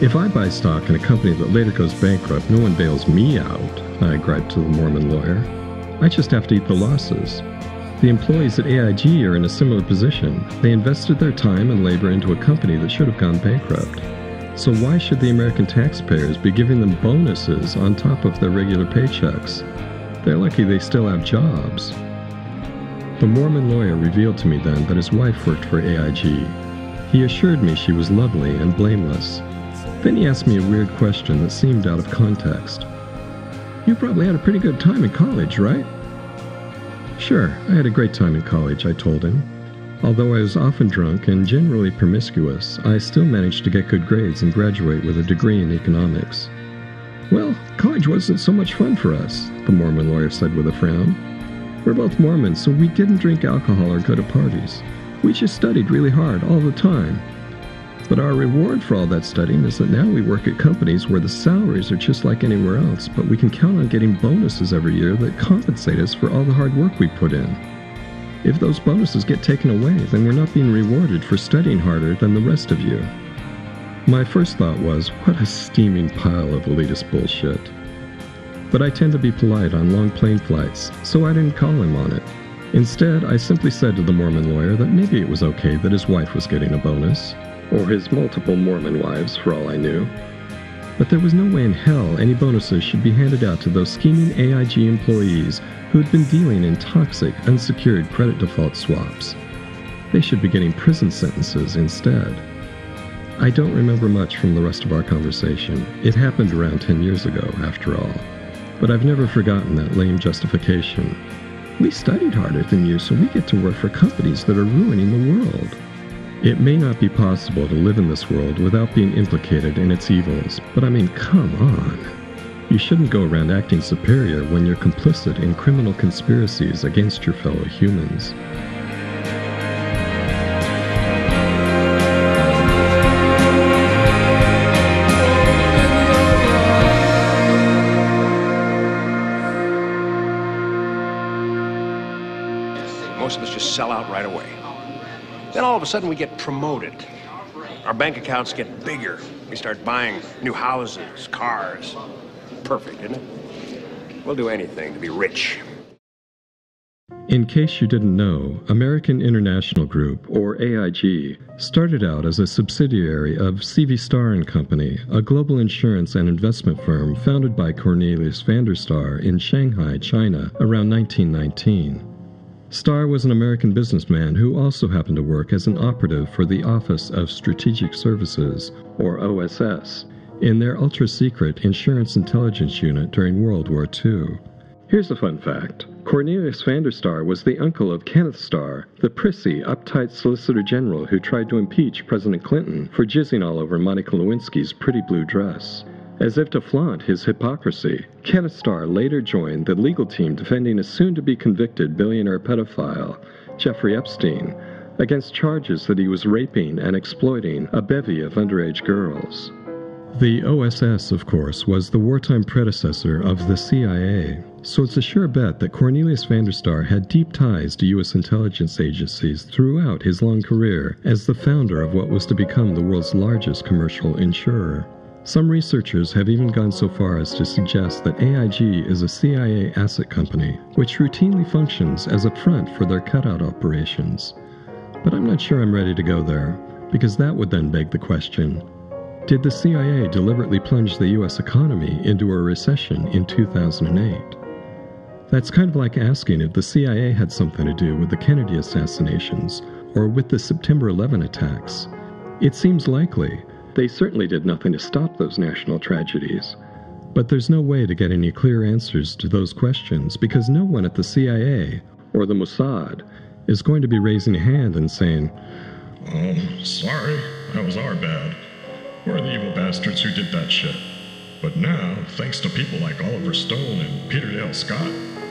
If I buy stock in a company that later goes bankrupt, no one bails me out, I griped to the Mormon lawyer. I just have to eat the losses. The employees at AIG are in a similar position. They invested their time and labor into a company that should have gone bankrupt. So why should the American taxpayers be giving them bonuses on top of their regular paychecks? They're lucky they still have jobs. The Mormon lawyer revealed to me then that his wife worked for AIG. He assured me she was lovely and blameless. Then he asked me a weird question that seemed out of context. "You probably had a pretty good time in college, right?" "Sure, I had a great time in college," I told him. Although I was often drunk and generally promiscuous, I still managed to get good grades and graduate with a degree in economics. "Well, college wasn't so much fun for us," the Mormon lawyer said with a frown. "We're both Mormons, so we didn't drink alcohol or go to parties. We just studied really hard all the time. But our reward for all that studying is that now we work at companies where the salaries are just like anywhere else, but we can count on getting bonuses every year that compensate us for all the hard work we put in. If those bonuses get taken away, then we're not being rewarded for studying harder than the rest of you." My first thought was, what a steaming pile of elitist bullshit. But I tend to be polite on long plane flights, so I didn't call him on it. Instead, I simply said to the Mormon lawyer that maybe it was okay that his wife was getting a bonus, or his multiple Mormon wives, for all I knew. But there was no way in hell any bonuses should be handed out to those scheming AIG employees who had been dealing in toxic, unsecured credit default swaps. They should be getting prison sentences instead. I don't remember much from the rest of our conversation. It happened around 10 years ago, after all. But I've never forgotten that lame justification. "We studied harder than you, so we get to work for companies that are ruining the world." It may not be possible to live in this world without being implicated in its evils, but I mean, come on. You shouldn't go around acting superior when you're complicit in criminal conspiracies against your fellow humans. Most of us just sell out right away. Then all of a sudden we get promoted. Our bank accounts get bigger. We start buying new houses, cars. Perfect, isn't it? We'll do anything to be rich. In case you didn't know, American International Group, or AIG, started out as a subsidiary of C.V. Starr & Company, a global insurance and investment firm founded by Cornelius Vanderstar in Shanghai, China, around 1919. Starr was an American businessman who also happened to work as an operative for the Office of Strategic Services, or OSS, in their ultra-secret Insurance Intelligence Unit during World War II. Here's a fun fact. Cornelius Vanderstar was the uncle of Kenneth Starr, the prissy, uptight Solicitor General who tried to impeach President Clinton for jizzing all over Monica Lewinsky's pretty blue dress. As if to flaunt his hypocrisy, Kenneth Starr later joined the legal team defending a soon-to-be convicted billionaire pedophile, Jeffrey Epstein, against charges that he was raping and exploiting a bevy of underage girls. The OSS, of course, was the wartime predecessor of the CIA, so it's a sure bet that Cornelius Vanderstar had deep ties to U.S. intelligence agencies throughout his long career as the founder of what was to become the world's largest commercial insurer. Some researchers have even gone so far as to suggest that AIG is a CIA asset company, which routinely functions as a front for their cutout operations. But I'm not sure I'm ready to go there, because that would then beg the question, did the CIA deliberately plunge the U.S. economy into a recession in 2008? That's kind of like asking if the CIA had something to do with the Kennedy assassinations or with the September 11 attacks. It seems likely. They certainly did nothing to stop those national tragedies. But there's no way to get any clear answers to those questions because no one at the CIA or the Mossad is going to be raising a hand and saying, "Oh, sorry, that was our bad. We're the evil bastards who did that shit. But now, thanks to people like Oliver Stone and Peter Dale Scott,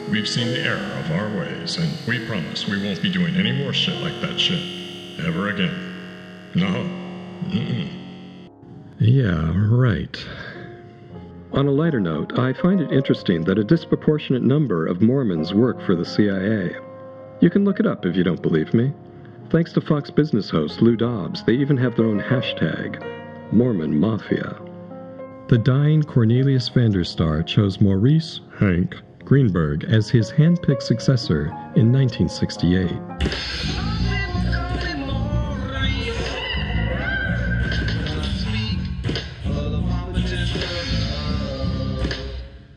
we've seen the error of our ways, and we promise we won't be doing any more shit like that shit ever again. No. Mm-mm." Yeah, right. On a lighter note, I find it interesting that a disproportionate number of Mormons work for the CIA. You can look it up if you don't believe me. Thanks to Fox Business host Lou Dobbs, they even have their own hashtag, Mormon Mafia. The dying Cornelius Vanderstar chose Maurice Hank Greenberg as his hand-picked successor in 1968.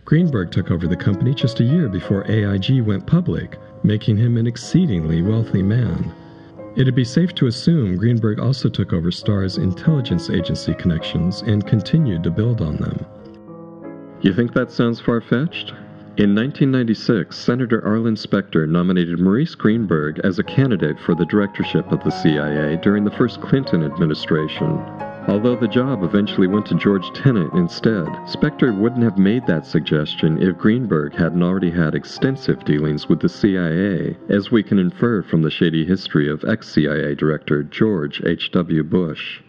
Greenberg took over the company just a year before AIG went public, making him an exceedingly wealthy man. It'd be safe to assume Greenberg also took over Starr's intelligence agency connections and continued to build on them. You think that sounds far-fetched? In 1996, Senator Arlen Specter nominated Maurice Greenberg as a candidate for the directorship of the CIA during the first Clinton administration. Although the job eventually went to George Tenet instead, Specter wouldn't have made that suggestion if Greenberg hadn't already had extensive dealings with the CIA, as we can infer from the shady history of ex-CIA Director George H.W. Bush.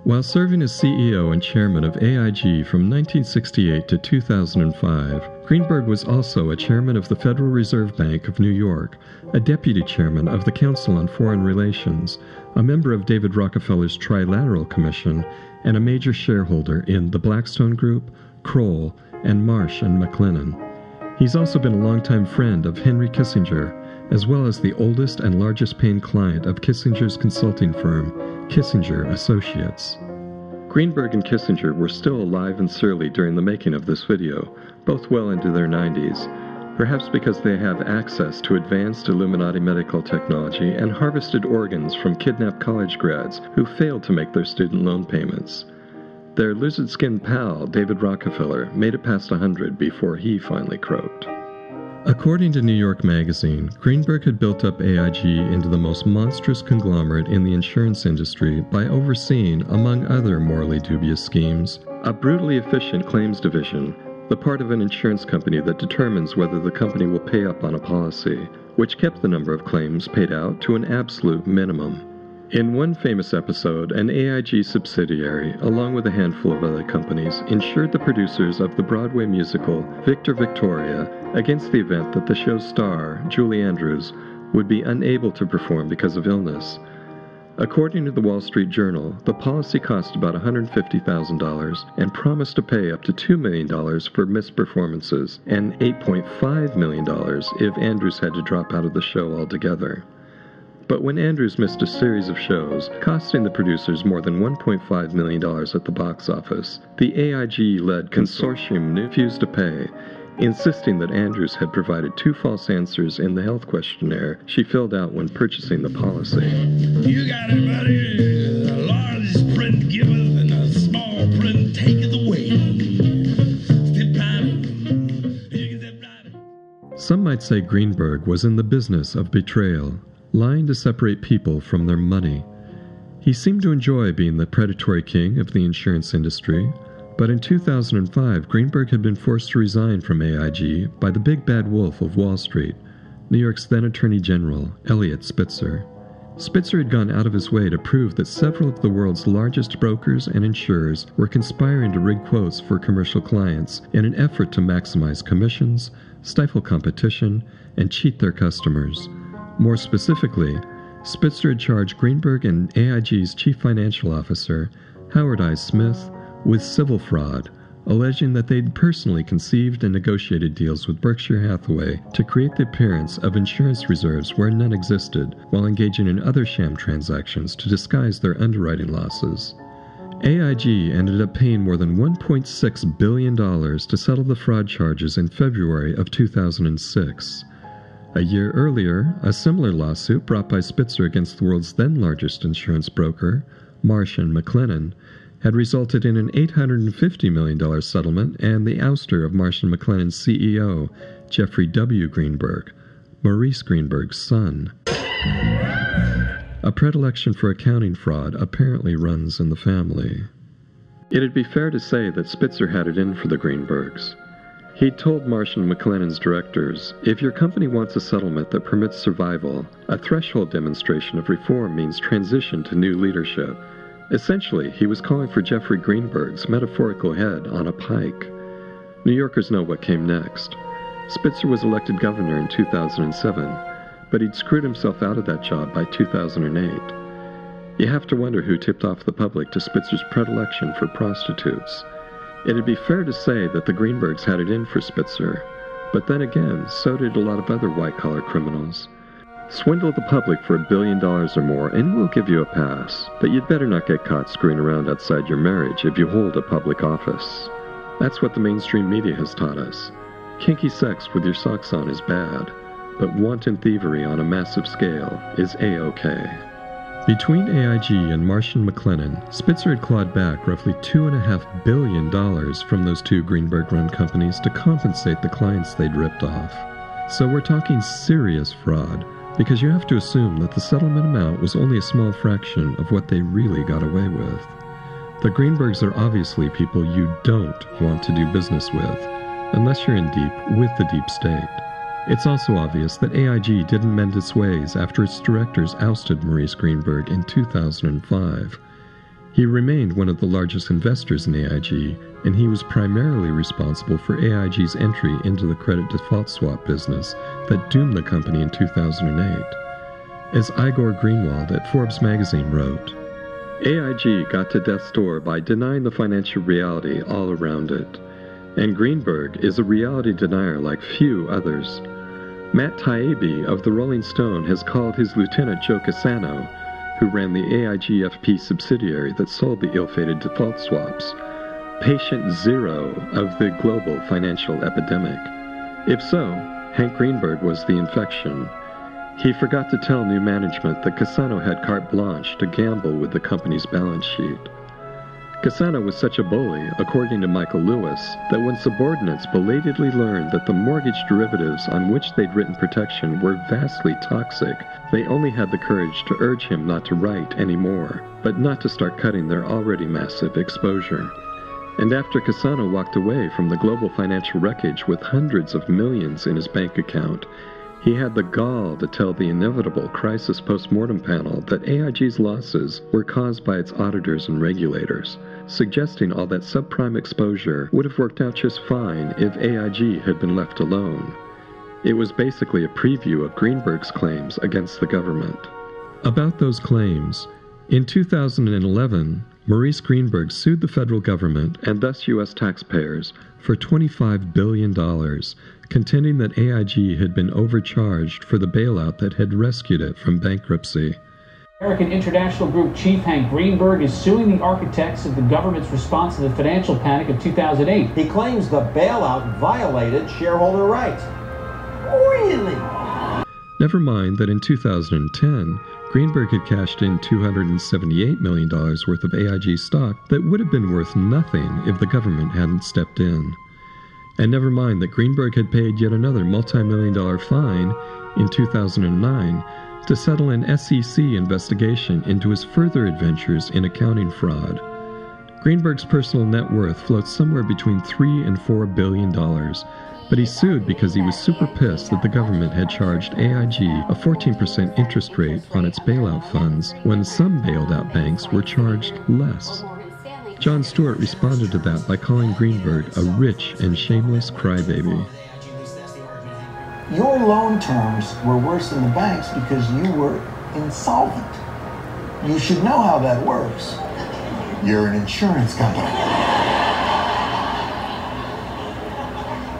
While serving as CEO and chairman of AIG from 1968 to 2005, Greenberg was also a chairman of the Federal Reserve Bank of New York, a deputy chairman of the Council on Foreign Relations, a member of David Rockefeller's Trilateral Commission, and a major shareholder in the Blackstone Group, Kroll, and Marsh & McLennan. He's also been a longtime friend of Henry Kissinger, as well as the oldest and largest paying client of Kissinger's consulting firm, Kissinger Associates. Greenberg and Kissinger were still alive and surly during the making of this video, both well into their 90s, perhaps because they have access to advanced Illuminati medical technology and harvested organs from kidnapped college grads who failed to make their student loan payments. Their lizard-skinned pal, David Rockefeller, made it past 100 before he finally croaked. According to New York Magazine, Greenberg had built up AIG into the most monstrous conglomerate in the insurance industry by overseeing, among other morally dubious schemes, a brutally efficient claims division, the part of an insurance company that determines whether the company will pay up on a policy, which kept the number of claims paid out to an absolute minimum. In one famous episode, an AIG subsidiary, along with a handful of other companies, insured the producers of the Broadway musical Victor Victoria against the event that the show's star, Julie Andrews, would be unable to perform because of illness. According to the Wall Street Journal, the policy cost about $150,000 and promised to pay up to $2 million for missed performances and $8.5 million if Andrews had to drop out of the show altogether. But when Andrews missed a series of shows, costing the producers more than $1.5 million at the box office, the AIG-led consortium refused to pay, insisting that Andrews had provided 2 false answers in the health questionnaire she filled out when purchasing the policy. You got it, buddy. A large print giveth and a small print taketh away. Some might say Greenberg was in the business of betrayal, lying to separate people from their money. He seemed to enjoy being the predatory king of the insurance industry, but in 2005, Greenberg had been forced to resign from AIG by the big bad wolf of Wall Street, New York's then Attorney General, Eliot Spitzer. Spitzer had gone out of his way to prove that several of the world's largest brokers and insurers were conspiring to rig quotes for commercial clients in an effort to maximize commissions, stifle competition, and cheat their customers. More specifically, Spitzer had charged Greenberg and AIG's chief financial officer, Howard I. Smith, with civil fraud, alleging that they'd personally conceived and negotiated deals with Berkshire Hathaway to create the appearance of insurance reserves where none existed, while engaging in other sham transactions to disguise their underwriting losses. AIG ended up paying more than $1.6 billion to settle the fraud charges in February of 2006. A year earlier, a similar lawsuit brought by Spitzer against the world's then largest insurance broker, Marsh & McLennan, had resulted in an $850 million settlement and the ouster of Marsh & McLennan's CEO, Jeffrey W. Greenberg, Maurice Greenberg's son. A predilection for accounting fraud apparently runs in the family. It'd be fair to say that Spitzer had it in for the Greenbergs. He'd told Marsh & McLennan's directors, if your company wants a settlement that permits survival, a threshold demonstration of reform means transition to new leadership. Essentially, he was calling for Jeffrey Greenberg's metaphorical head on a pike. New Yorkers know what came next. Spitzer was elected governor in 2007, but he'd screwed himself out of that job by 2008. You have to wonder who tipped off the public to Spitzer's predilection for prostitutes. It'd be fair to say that the Greenbergs had it in for Spitzer, but then again, so did a lot of other white-collar criminals. Swindle the public for $1 billion or more and we'll give you a pass, but you'd better not get caught screwing around outside your marriage if you hold a public office. That's what the mainstream media has taught us. Kinky sex with your socks on is bad, but wanton thievery on a massive scale is A-OK. Between AIG and Marsh & McLennan, Spitzer had clawed back roughly $2.5 billion from those two Greenberg-run companies to compensate the clients they'd ripped off. So we're talking serious fraud, because you have to assume that the settlement amount was only a small fraction of what they really got away with. The Greenbergs are obviously people you don't want to do business with, unless you're in deep with the deep state. It's also obvious that AIG didn't mend its ways after its directors ousted Maurice Greenberg in 2005. He remained one of the largest investors in AIG, and he was primarily responsible for AIG's entry into the credit default swap business that doomed the company in 2008. As Igor Greenwald at Forbes magazine wrote, AIG got to death's door by denying the financial reality all around it, and Greenberg is a reality denier like few others. Matt Taibbi of the Rolling Stone has called his lieutenant Joe Cassano, who ran the AIG-FP subsidiary that sold the ill-fated default swaps, patient zero of the global financial epidemic. If so, Hank Greenberg was the infection. He forgot to tell new management that Cassano had carte blanche to gamble with the company's balance sheet. Cassano was such a bully, according to Michael Lewis, that when subordinates belatedly learned that the mortgage derivatives on which they'd written protection were vastly toxic, they only had the courage to urge him not to write anymore, but not to start cutting their already massive exposure. And after Cassano walked away from the global financial wreckage with hundreds of millions in his bank account, he had the gall to tell the inevitable crisis post-mortem panel that AIG's losses were caused by its auditors and regulators, suggesting all that subprime exposure would have worked out just fine if AIG had been left alone. It was basically a preview of Greenberg's claims against the government. About those claims, in 2011, Maurice Greenberg sued the federal government, and thus U.S. taxpayers, for $25 billion, contending that AIG had been overcharged for the bailout that had rescued it from bankruptcy. American International Group chief Hank Greenberg is suing the architects of the government's response to the financial panic of 2008. He claims the bailout violated shareholder rights. Really? Never mind that in 2010, Greenberg had cashed in $278 million worth of AIG stock that would have been worth nothing if the government hadn't stepped in. And never mind that Greenberg had paid yet another multi-million-dollar fine in 2009 to settle an SEC investigation into his further adventures in accounting fraud. Greenberg's personal net worth floats somewhere between $3 and $4 billion, but he sued because he was super pissed that the government had charged AIG a 14% interest rate on its bailout funds when some bailed out banks were charged less. Jon Stewart responded to that by calling Greenberg a rich and shameless crybaby. Your loan terms were worse than the banks because you were insolvent. You should know how that works. You're an insurance company.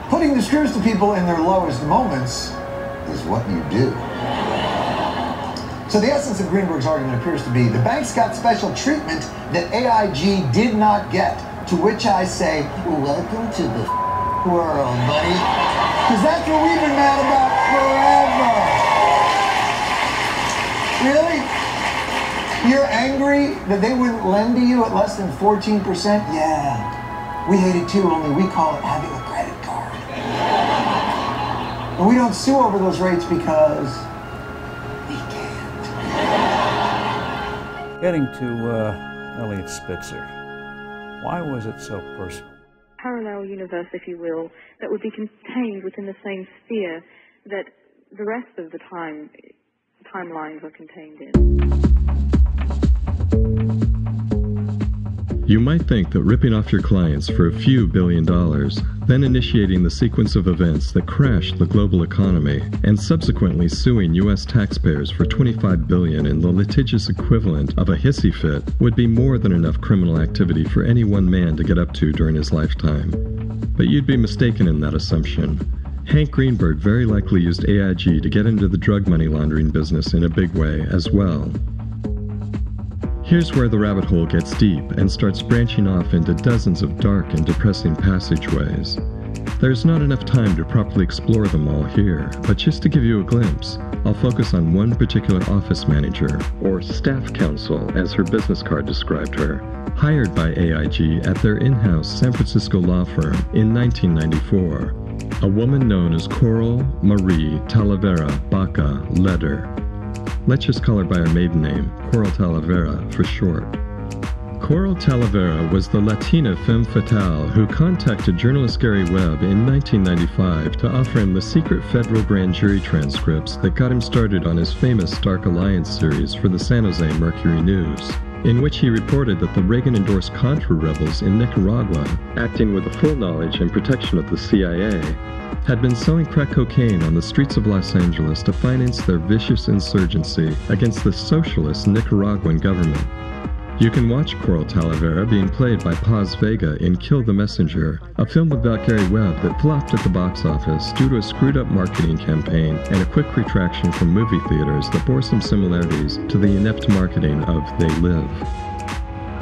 Putting the screws to people in their lowest moments is what you do. So the essence of Greenberg's argument appears to be the banks got special treatment that AIG did not get. To which I say, welcome to the world, buddy. Because that's what we've been mad about forever. Really? You're angry that they wouldn't lend to you at less than 14%? Yeah. We hate it too, only we call it having a credit card. And we don't sue over those rates because we can't. Getting to Eliot Spitzer, why was it so personal? Parallel universe, if you will, that would be contained within the same sphere that the rest of the timelines are contained in. You might think that ripping off your clients for a few $1 billion, then initiating the sequence of events that crashed the global economy, and subsequently suing U.S. taxpayers for $25 billion in the litigious equivalent of a hissy fit would be more than enough criminal activity for any one man to get up to during his lifetime. But you'd be mistaken in that assumption. Hank Greenberg very likely used AIG to get into the drug money laundering business in a big way as well. Here's where the rabbit hole gets deep and starts branching off into dozens of dark and depressing passageways. There's not enough time to properly explore them all here, but just to give you a glimpse, I'll focus on one particular office manager, or staff counsel as her business card described her, hired by AIG at their in-house San Francisco law firm in 1994, a woman known as Coral Marie Talavera Baca Leder. Let's just call her by her maiden name, Coral Talavera for short. Coral Talavera was the Latina femme fatale who contacted journalist Gary Webb in 1995 to offer him the secret federal grand jury transcripts that got him started on his famous Dark Alliance series for the San Jose Mercury News, in which he reported that the Reagan-endorsed Contra rebels in Nicaragua, acting with the full knowledge and protection of the CIA, had been selling crack cocaine on the streets of Los Angeles to finance their vicious insurgency against the socialist Nicaraguan government. You can watch Coral Talavera being played by Paz Vega in Kill the Messenger, a film about Gary Webb that flopped at the box office due to a screwed-up marketing campaign and a quick retraction from movie theaters that bore some similarities to the inept marketing of They Live.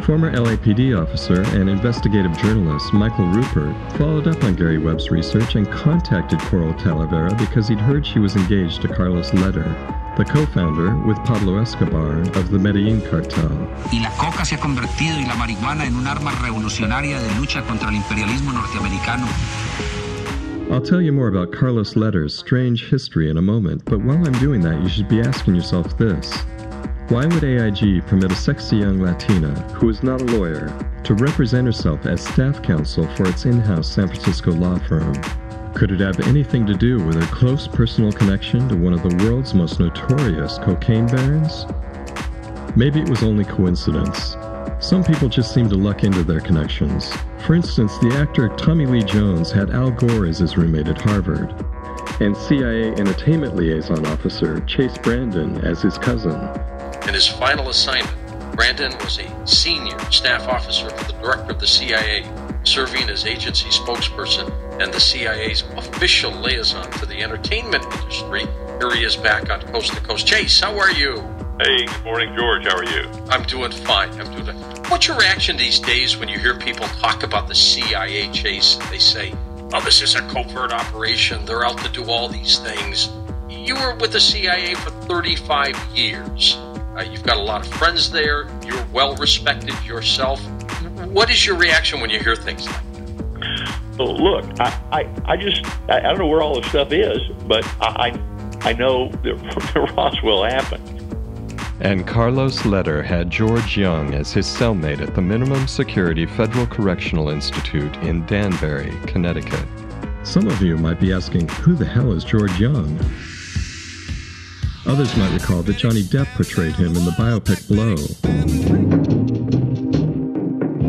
Former LAPD officer and investigative journalist Michael Rupert followed up on Gary Webb's research and contacted Coral Talavera because he'd heard she was engaged to Carlos Leder, the co-founder with Pablo Escobar of the Medellín cartel. Y la coca se ha convertido y la marihuana en un arma revolucionaria de lucha contra el imperialismo norteamericano. I'll tell you more about Carlos Leder's strange history in a moment, but while I'm doing that, you should be asking yourself this. Why would AIG permit a sexy young Latina, who is not a lawyer, to represent herself as staff counsel for its in-house San Francisco law firm? Could it have anything to do with her close personal connection to one of the world's most notorious cocaine barons? Maybe it was only coincidence. Some people just seem to luck into their connections. For instance, the actor Tommy Lee Jones had Al Gore as his roommate at Harvard, and CIA Entertainment Liaison Officer Chase Brandon as his cousin. In his final assignment, Brandon was a senior staff officer for the director of the CIA, serving as agency spokesperson and the CIA's official liaison to the entertainment industry. Here he is back on Coast to Coast. Chase, how are you? Hey, good morning, George. How are you? I'm doing fine. What's your reaction these days when you hear people talk about the CIA, Chase? They say, oh, this is a covert operation. They're out to do all these things. You were with the CIA for 35 years. You've got a lot of friends there. You're well respected yourself. What is your reaction when you hear things like that? Well, look, I don't know where all this stuff is, but I know that Roswell happened. And Carlos Leder had George Young as his cellmate at the Minimum Security Federal Correctional Institute in Danbury, Connecticut. Some of you might be asking, who the hell is George Young? Others might recall that Johnny Depp portrayed him in the biopic Blow.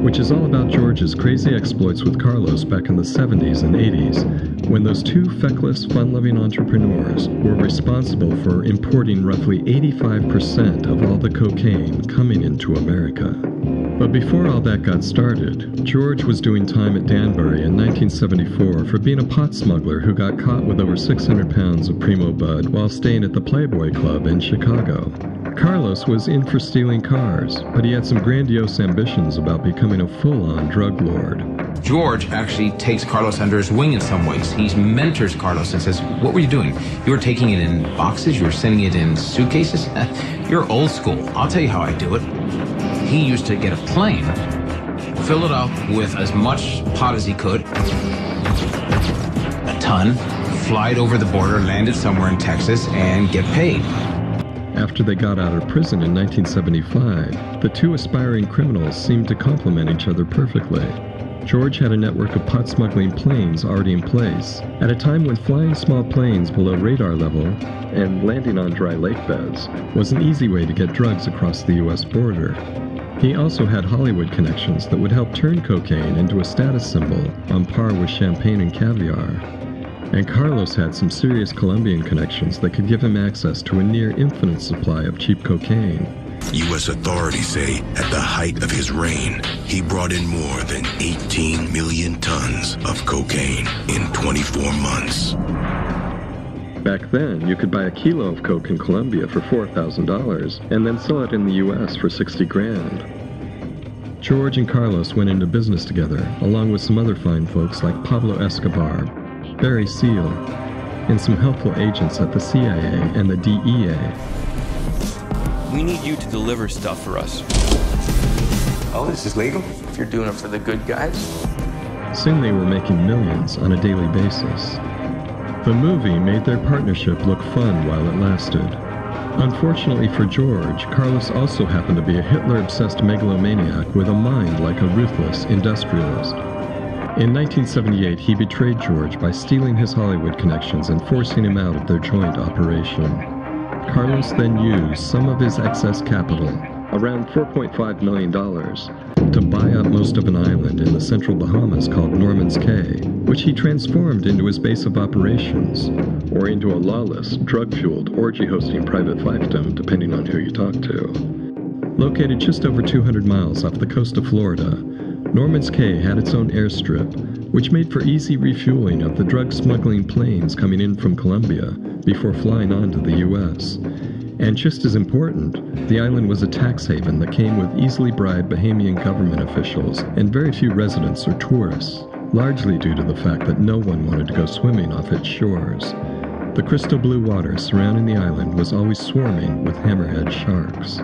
which is all about George's crazy exploits with Carlos back in the 70s and 80s, when those two feckless, fun-loving entrepreneurs were responsible for importing roughly 85% of all the cocaine coming into America. But before all that got started, George was doing time at Danbury in 1974 for being a pot smuggler who got caught with over 600 pounds of Primo Bud while staying at the Playboy Club in Chicago. Carlos was in for stealing cars, but he had some grandiose ambitions about becoming a full-on drug lord. George actually takes Carlos under his wing in some ways. He mentors Carlos and says, what were you doing? You were taking it in boxes? You were sending it in suitcases? You're old school. I'll tell you how I do it. He used to get a plane, fill it up with as much pot as he could, a ton, fly it over the border, land it somewhere in Texas, and get paid. After they got out of prison in 1975, the two aspiring criminals seemed to complement each other perfectly. George had a network of pot smuggling planes already in place, at a time when flying small planes below radar level and landing on dry lake beds was an easy way to get drugs across the U.S. border. He also had Hollywood connections that would help turn cocaine into a status symbol on par with champagne and caviar. And Carlos had some serious Colombian connections that could give him access to a near infinite supply of cheap cocaine. U.S. authorities say at the height of his reign, he brought in more than 18 million tons of cocaine in 24 months. Back then, you could buy a kilo of coke in Colombia for $4,000 and then sell it in the U.S. for 60 grand. George and Carlos went into business together, along with some other fine folks like Pablo Escobar, Barry Seal, and some helpful agents at the CIA and the DEA. We need you to deliver stuff for us. Oh, this is legal? If you're doing it for the good guys? Soon they were making millions on a daily basis. The movie made their partnership look fun while it lasted. Unfortunately for George, Carlos also happened to be a Hitler-obsessed megalomaniac with a mind like a ruthless industrialist. In 1978, he betrayed George by stealing his Hollywood connections and forcing him out of their joint operation. Carlos then used some of his excess capital, around $4.5 million, to buy up most of an island in the central Bahamas called Norman's Cay, which he transformed into his base of operations, or into a lawless, drug-fueled, orgy-hosting private fiefdom, depending on who you talk to. Located just over 200 miles off the coast of Florida, Norman's Cay had its own airstrip, which made for easy refueling of the drug-smuggling planes coming in from Colombia before flying on to the U.S. And just as important, the island was a tax haven that came with easily bribed Bahamian government officials and very few residents or tourists, largely due to the fact that no one wanted to go swimming off its shores. The crystal blue water surrounding the island was always swarming with hammerhead sharks.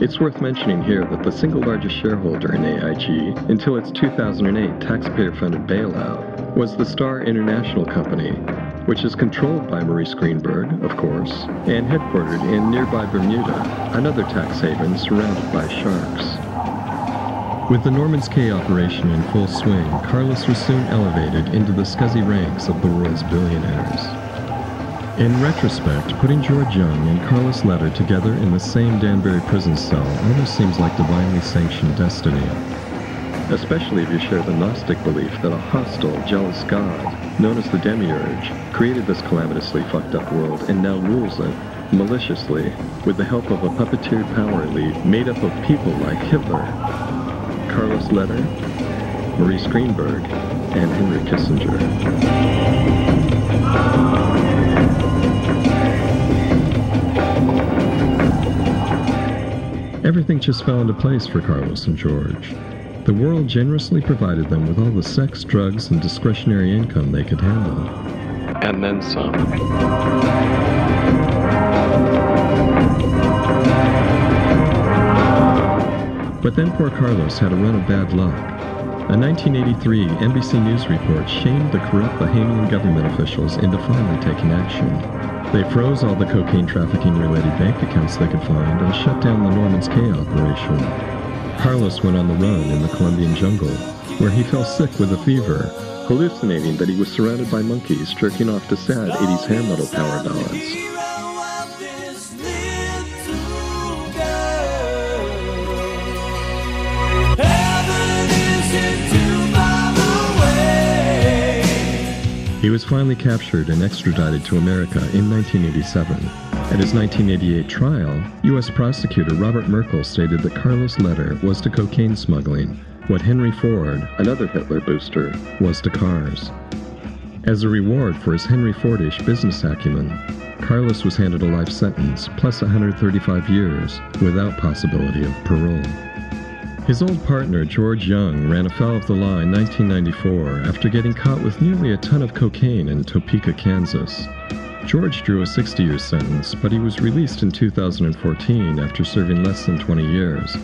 It's worth mentioning here that the single largest shareholder in AIG, until its 2008 taxpayer-funded bailout, was the Star International Company, which is controlled by Maurice Greenberg, of course, and headquartered in nearby Bermuda, another tax haven surrounded by sharks. With the Norman's Cay operation in full swing, Carlos was soon elevated into the scuzzy ranks of the world's billionaires. In retrospect, putting George Young and Carlos Leder together in the same Danbury prison cell almost seems like divinely sanctioned destiny. Especially if you share the Gnostic belief that a hostile, jealous god, known as the Demiurge, created this calamitously fucked up world and now rules it, maliciously, with the help of a puppeteered power elite made up of people like Hitler, Carlos Leder, Maurice Greenberg, and Henry Kissinger. Everything just fell into place for Carlos and George. The world generously provided them with all the sex, drugs, and discretionary income they could handle. And then some. But then poor Carlos had a run of bad luck. A 1983 NBC News report shamed the corrupt Bahamian government officials into finally taking action. They froze all the cocaine trafficking-related bank accounts they could find and shut down the Norman's Cay operation. Carlos went on the run in the Colombian jungle, where he fell sick with a fever, hallucinating that he was surrounded by monkeys jerking off to sad 80s hair metal power ballads. Heaven He was finally captured and extradited to America in 1987. At his 1988 trial, U.S. prosecutor Robert Merkel stated that Carlos Leder was to cocaine smuggling what Henry Ford, another Hitler booster, was to cars. As a reward for his Henry Fordish business acumen, Carlos was handed a life sentence plus 135 years without possibility of parole. His old partner, George Young, ran afoul of the law in 1994 after getting caught with nearly a ton of cocaine in Topeka, Kansas. George drew a 60-year sentence, but he was released in 2014 after serving less than 20 years.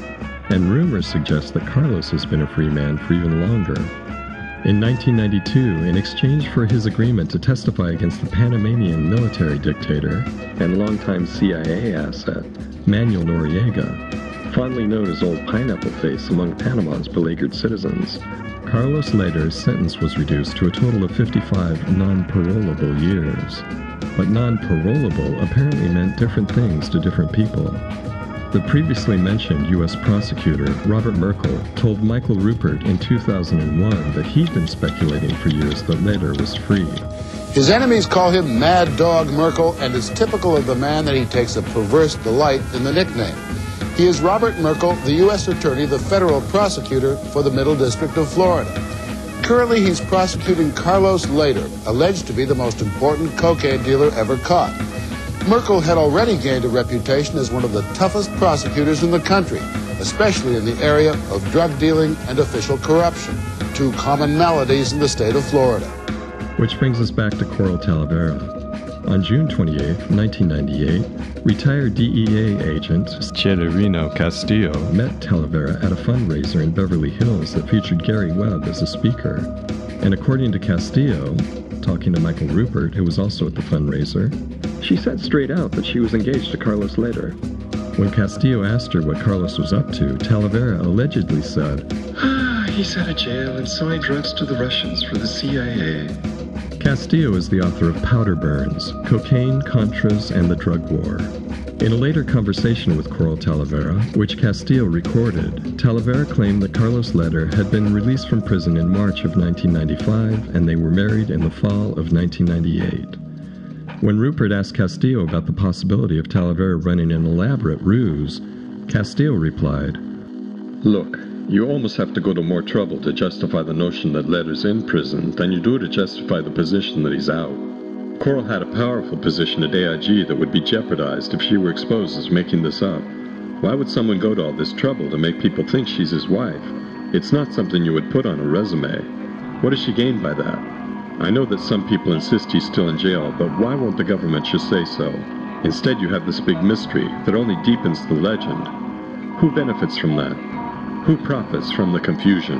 And rumors suggest that Carlos has been a free man for even longer. In 1992, in exchange for his agreement to testify against the Panamanian military dictator and longtime CIA asset, Manuel Noriega, fondly known as Old Pineapple Face among Panama's beleaguered citizens, Carlos Leder's sentence was reduced to a total of 55 non-parolable years. But non-parolable apparently meant different things to different people. The previously mentioned U.S. prosecutor, Robert Merkel, told Michael Rupert in 2001 that he'd been speculating for years that Leder was free. His enemies call him Mad Dog Merkel, and it's typical of the man that he takes a perverse delight in the nickname. He is Robert Merkel, the U.S. Attorney, the federal prosecutor for the Middle District of Florida. Currently, he's prosecuting Carlos Leder, alleged to be the most important cocaine dealer ever caught. Merkel had already gained a reputation as one of the toughest prosecutors in the country, especially in the area of drug dealing and official corruption, two common maladies in the state of Florida. Which brings us back to Coral Talavera. On June 28, 1998, retired DEA agent Celerino Castillo met Talavera at a fundraiser in Beverly Hills that featured Gary Webb as a speaker. And according to Castillo, talking to Michael Rupert, who was also at the fundraiser, she said straight out that she was engaged to Carlos Leder. When Castillo asked her what Carlos was up to, Talavera allegedly said, He's out of jail and selling drugs to the Russians for the CIA. Castillo is the author of Powder Burns, Cocaine, Contras, and the Drug War. In a later conversation with Coral Talavera, which Castillo recorded, Talavera claimed that Carlos Leder had been released from prison in March of 1995 and they were married in the fall of 1998. When Rupert asked Castillo about the possibility of Talavera running an elaborate ruse, Castillo replied, Look, you almost have to go to more trouble to justify the notion that Leder's in prison than you do to justify the position that he's out. Coral had a powerful position at AIG that would be jeopardized if she were exposed as making this up. Why would someone go to all this trouble to make people think she's his wife? It's not something you would put on a resume. What does she gain by that? I know that some people insist he's still in jail, but why won't the government just say so? Instead, you have this big mystery that only deepens the legend. Who benefits from that? Who profits from the confusion?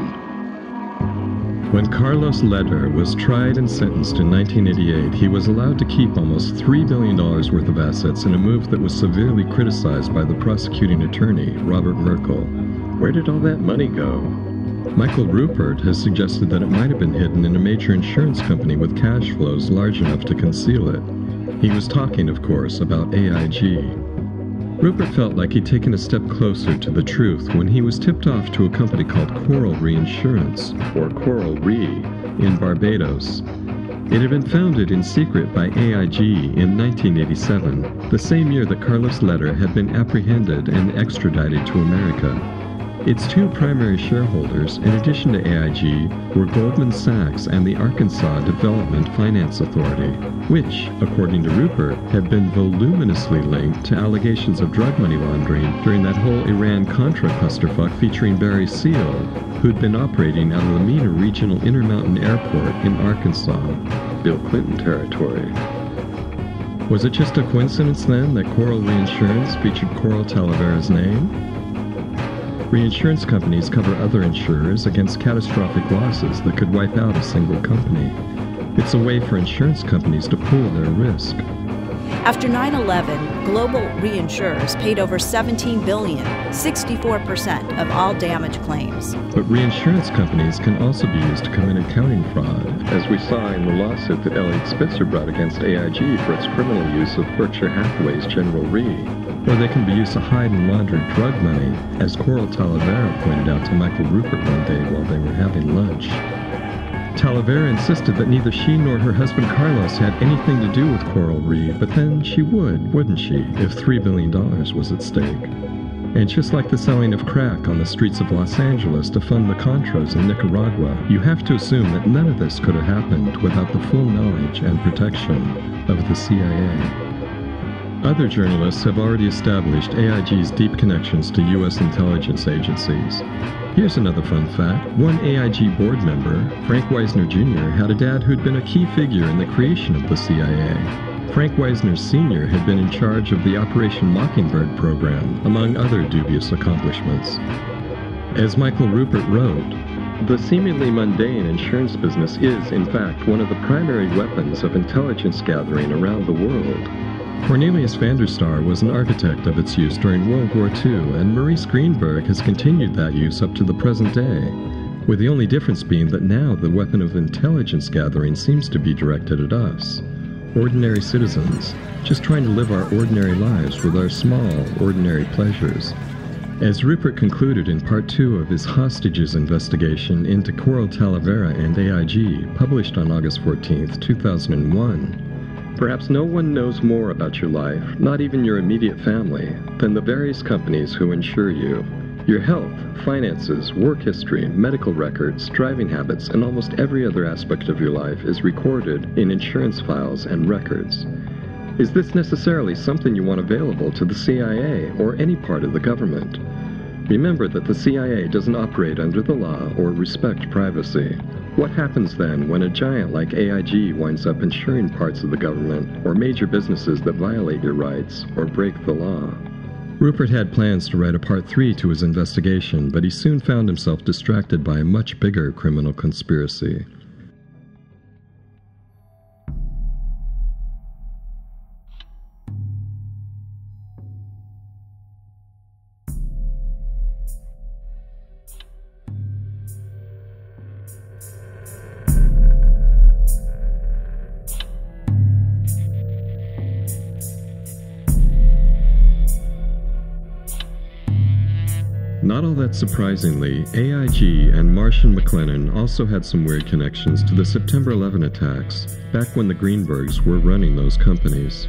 When Carlos Leder was tried and sentenced in 1988, he was allowed to keep almost $3 billion worth of assets in a move that was severely criticized by the prosecuting attorney, Robert Merkel. Where did all that money go? Michael Rupert has suggested that it might have been hidden in a major insurance company with cash flows large enough to conceal it. He was talking, of course, about AIG. Rupert felt like he'd taken a step closer to the truth when he was tipped off to a company called Coral Reinsurance, or Coral Re, in Barbados. It had been founded in secret by AIG in 1987, the same year that Carlos Leder had been apprehended and extradited to America. Its two primary shareholders, in addition to AIG, were Goldman Sachs and the Arkansas Development Finance Authority, which, according to Rupert, had been voluminously linked to allegations of drug money laundering during that whole Iran-Contra clusterfuck featuring Barry Seal, who'd been operating out of the Mena Regional Intermountain Airport in Arkansas, Bill Clinton territory. Was it just a coincidence, then, that Coral Reinsurance featured Coral Talavera's name? Reinsurance companies cover other insurers against catastrophic losses that could wipe out a single company. It's a way for insurance companies to pool their risk. After 9/11, global reinsurers paid over $17 billion, 64% of all damage claims. But reinsurance companies can also be used to commit accounting fraud, as we saw in the lawsuit that Elliot Spitzer brought against AIG for its criminal use of Berkshire Hathaway's General Re. Or they can be used to hide and launder drug money, as Coral Talavera pointed out to Michael Rupert one day while they were having lunch. Talavera insisted that neither she nor her husband Carlos had anything to do with Coral Reed, but then she would, wouldn't she, if $3 billion was at stake? And just like the selling of crack on the streets of Los Angeles to fund the Contras in Nicaragua, you have to assume that none of this could have happened without the full knowledge and protection of the CIA. Other journalists have already established AIG's deep connections to U.S. intelligence agencies. Here's another fun fact. One AIG board member, Frank Wisner Jr., had a dad who'd been a key figure in the creation of the CIA. Frank Wisner Sr. had been in charge of the Operation Mockingbird program, among other dubious accomplishments. As Michael Ruppert wrote, the seemingly mundane insurance business is, in fact, one of the primary weapons of intelligence gathering around the world. Cornelius van der Star was an architect of its use during World War II, and Maurice Greenberg has continued that use up to the present day, with the only difference being that now the weapon of intelligence gathering seems to be directed at us, ordinary citizens, just trying to live our ordinary lives with our small, ordinary pleasures. As Ruppert concluded in Part 2 of his Hostages investigation into Coral Talavera and AIG, published on August 14, 2001, perhaps no one knows more about your life, not even your immediate family, than the various companies who insure you. Your health, finances, work history, medical records, driving habits, and almost every other aspect of your life is recorded in insurance files and records. Is this necessarily something you want available to the CIA or any part of the government? Remember that the CIA doesn't operate under the law or respect privacy. What happens then when a giant like AIG winds up insuring parts of the government or major businesses that violate your rights or break the law? Ruppert had plans to write a Part 3 to his investigation, but he soon found himself distracted by a much bigger criminal conspiracy. Not all that surprisingly, AIG and Marsh & McLennan also had some weird connections to the September 11 attacks, back when the Greenbergs were running those companies.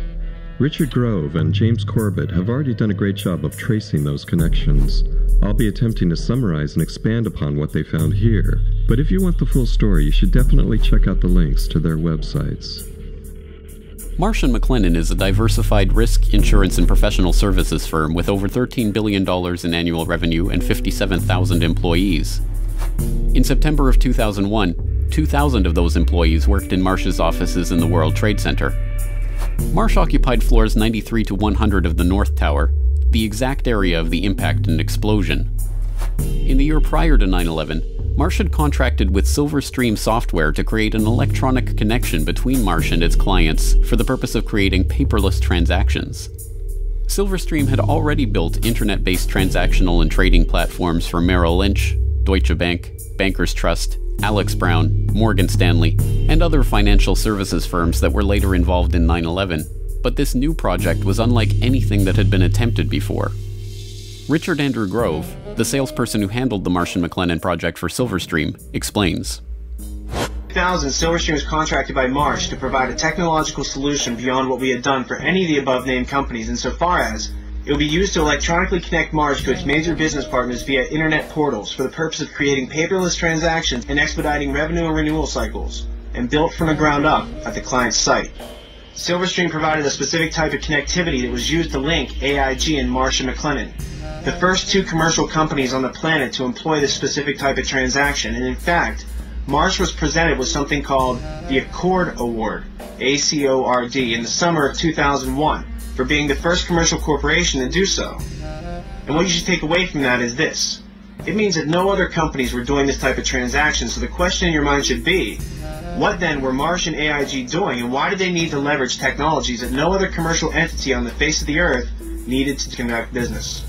Richard Grove and James Corbett have already done a great job of tracing those connections. I'll be attempting to summarize and expand upon what they found here, but if you want the full story, you should definitely check out the links to their websites. Marsh & McLennan is a diversified risk, insurance, and professional services firm with over $13 billion in annual revenue and 57,000 employees. In September of 2001, 2,000 of those employees worked in Marsh's offices in the World Trade Center. Marsh occupied floors 93 to 100 of the North Tower, the exact area of the impact and explosion. In the year prior to 9/11, Marsh had contracted with Silverstream Software to create an electronic connection between Marsh and its clients for the purpose of creating paperless transactions. Silverstream had already built internet-based transactional and trading platforms for Merrill Lynch, Deutsche Bank, Bankers Trust, Alex Brown, Morgan Stanley, and other financial services firms that were later involved in 9/11, but this new project was unlike anything that had been attempted before. Richard Andrew Grove, the salesperson who handled the Marsh & McLennan project for Silverstream, explains. In 2000, Silverstream was contracted by Marsh to provide a technological solution beyond what we had done for any of the above-named companies, insofar as it would be used to electronically connect Marsh to its major business partners via internet portals for the purpose of creating paperless transactions and expediting revenue and renewal cycles, and built from the ground up at the client's site. Silverstream provided a specific type of connectivity that was used to link AIG and Marsh & McLennan, the first two commercial companies on the planet to employ this specific type of transaction, and in fact, Marsh was presented with something called the Accord Award, ACORD, in the summer of 2001 for being the first commercial corporation to do so. And what you should take away from that is this. It means that no other companies were doing this type of transaction, so the question in your mind should be, what then were Marsh and AIG doing, and why did they need to leverage technologies that no other commercial entity on the face of the earth needed to conduct business?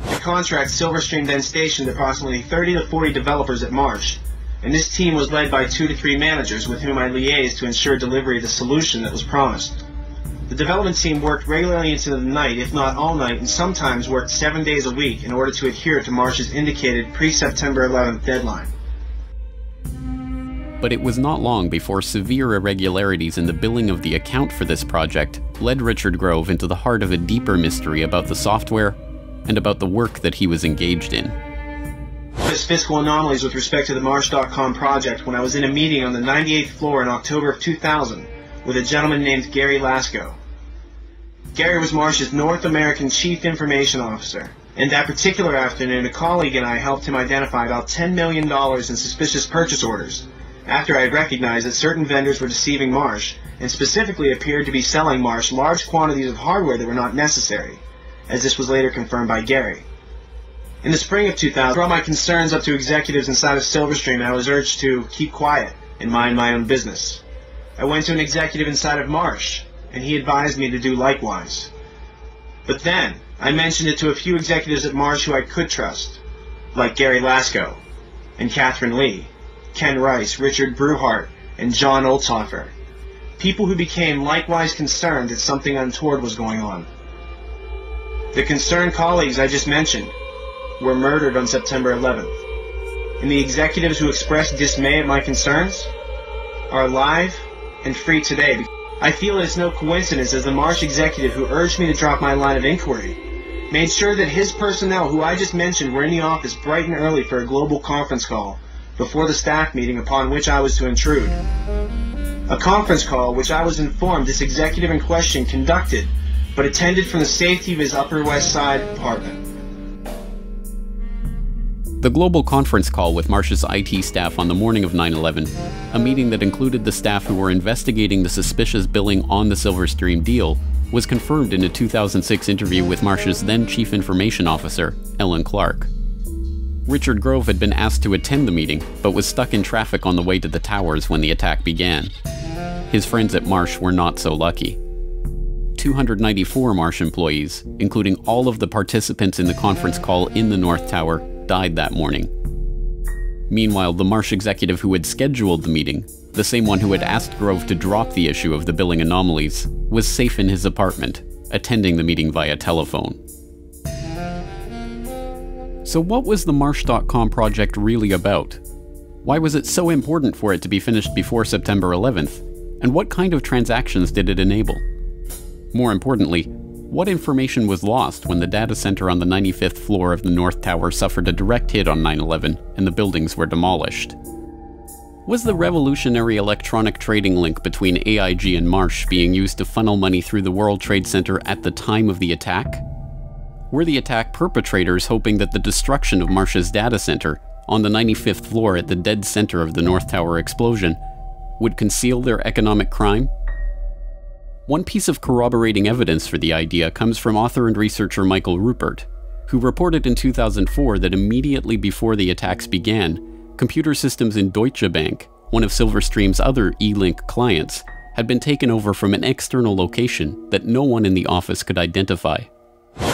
The contract, Silverstream then stationed approximately 30 to 40 developers at Marsh, and this team was led by 2 to 3 managers with whom I liaised to ensure delivery of the solution that was promised. The development team worked regularly into the night, if not all night, and sometimes worked 7 days a week in order to adhere to Marsh's indicated pre-September 11th deadline. But it was not long before severe irregularities in the billing of the account for this project led Richard Grove into the heart of a deeper mystery about the software and about the work that he was engaged in. Fiscal anomalies with respect to the Marsh.com project when I was in a meeting on the 98th floor in October of 2000 with a gentleman named Gary Lasko. Gary was Marsh's North American Chief Information Officer, and that particular afternoon a colleague and I helped him identify about $10 million in suspicious purchase orders after I had recognized that certain vendors were deceiving Marsh and specifically appeared to be selling Marsh large quantities of hardware that were not necessary, as this was later confirmed by Gary. In the spring of 2000, I brought my concerns up to executives inside of Silverstream and I was urged to keep quiet and mind my own business. I went to an executive inside of Marsh, and he advised me to do likewise. But then, I mentioned it to a few executives at Marsh who I could trust, like Gary Lasko, and Catherine Lee, Ken Rice, Richard Bruhart, and John Oltzhofer, people who became likewise concerned that something untoward was going on. The concerned colleagues I just mentioned were murdered on September 11th, and the executives who expressed dismay at my concerns are alive and free today. I feel it's no coincidence as the Marsh executive who urged me to drop my line of inquiry made sure that his personnel, who I just mentioned, were in the office bright and early for a global conference call before the staff meeting upon which I was to intrude. A conference call which I was informed this executive in question conducted, but attended from the safety of his Upper West Side apartment. The global conference call with Marsh's IT staff on the morning of 9/11, a meeting that included the staff who were investigating the suspicious billing on the Silverstream deal, was confirmed in a 2006 interview with Marsh's then Chief Information Officer, Ellen Clark. Richard Grove had been asked to attend the meeting, but was stuck in traffic on the way to the towers when the attack began. His friends at Marsh were not so lucky. 294 Marsh employees, including all of the participants in the conference call in the North Tower, died that morning. Meanwhile, the Marsh executive who had scheduled the meeting, the same one who had asked Grove to drop the issue of the billing anomalies, was safe in his apartment, attending the meeting via telephone. So what was the Marsh.com project really about? Why was it so important for it to be finished before September 11th? And what kind of transactions did it enable? More importantly, what information was lost when the data center on the 95th floor of the North Tower suffered a direct hit on 9/11 and the buildings were demolished? Was the revolutionary electronic trading link between AIG and Marsh being used to funnel money through the World Trade Center at the time of the attack? Were the attack perpetrators hoping that the destruction of Marsh's data center on the 95th floor at the dead center of the North Tower explosion would conceal their economic crime? One piece of corroborating evidence for the idea comes from author and researcher Michael Rupert, who reported in 2004 that immediately before the attacks began, computer systems in Deutsche Bank, one of Silverstream's other E-Link clients, had been taken over from an external location that no one in the office could identify.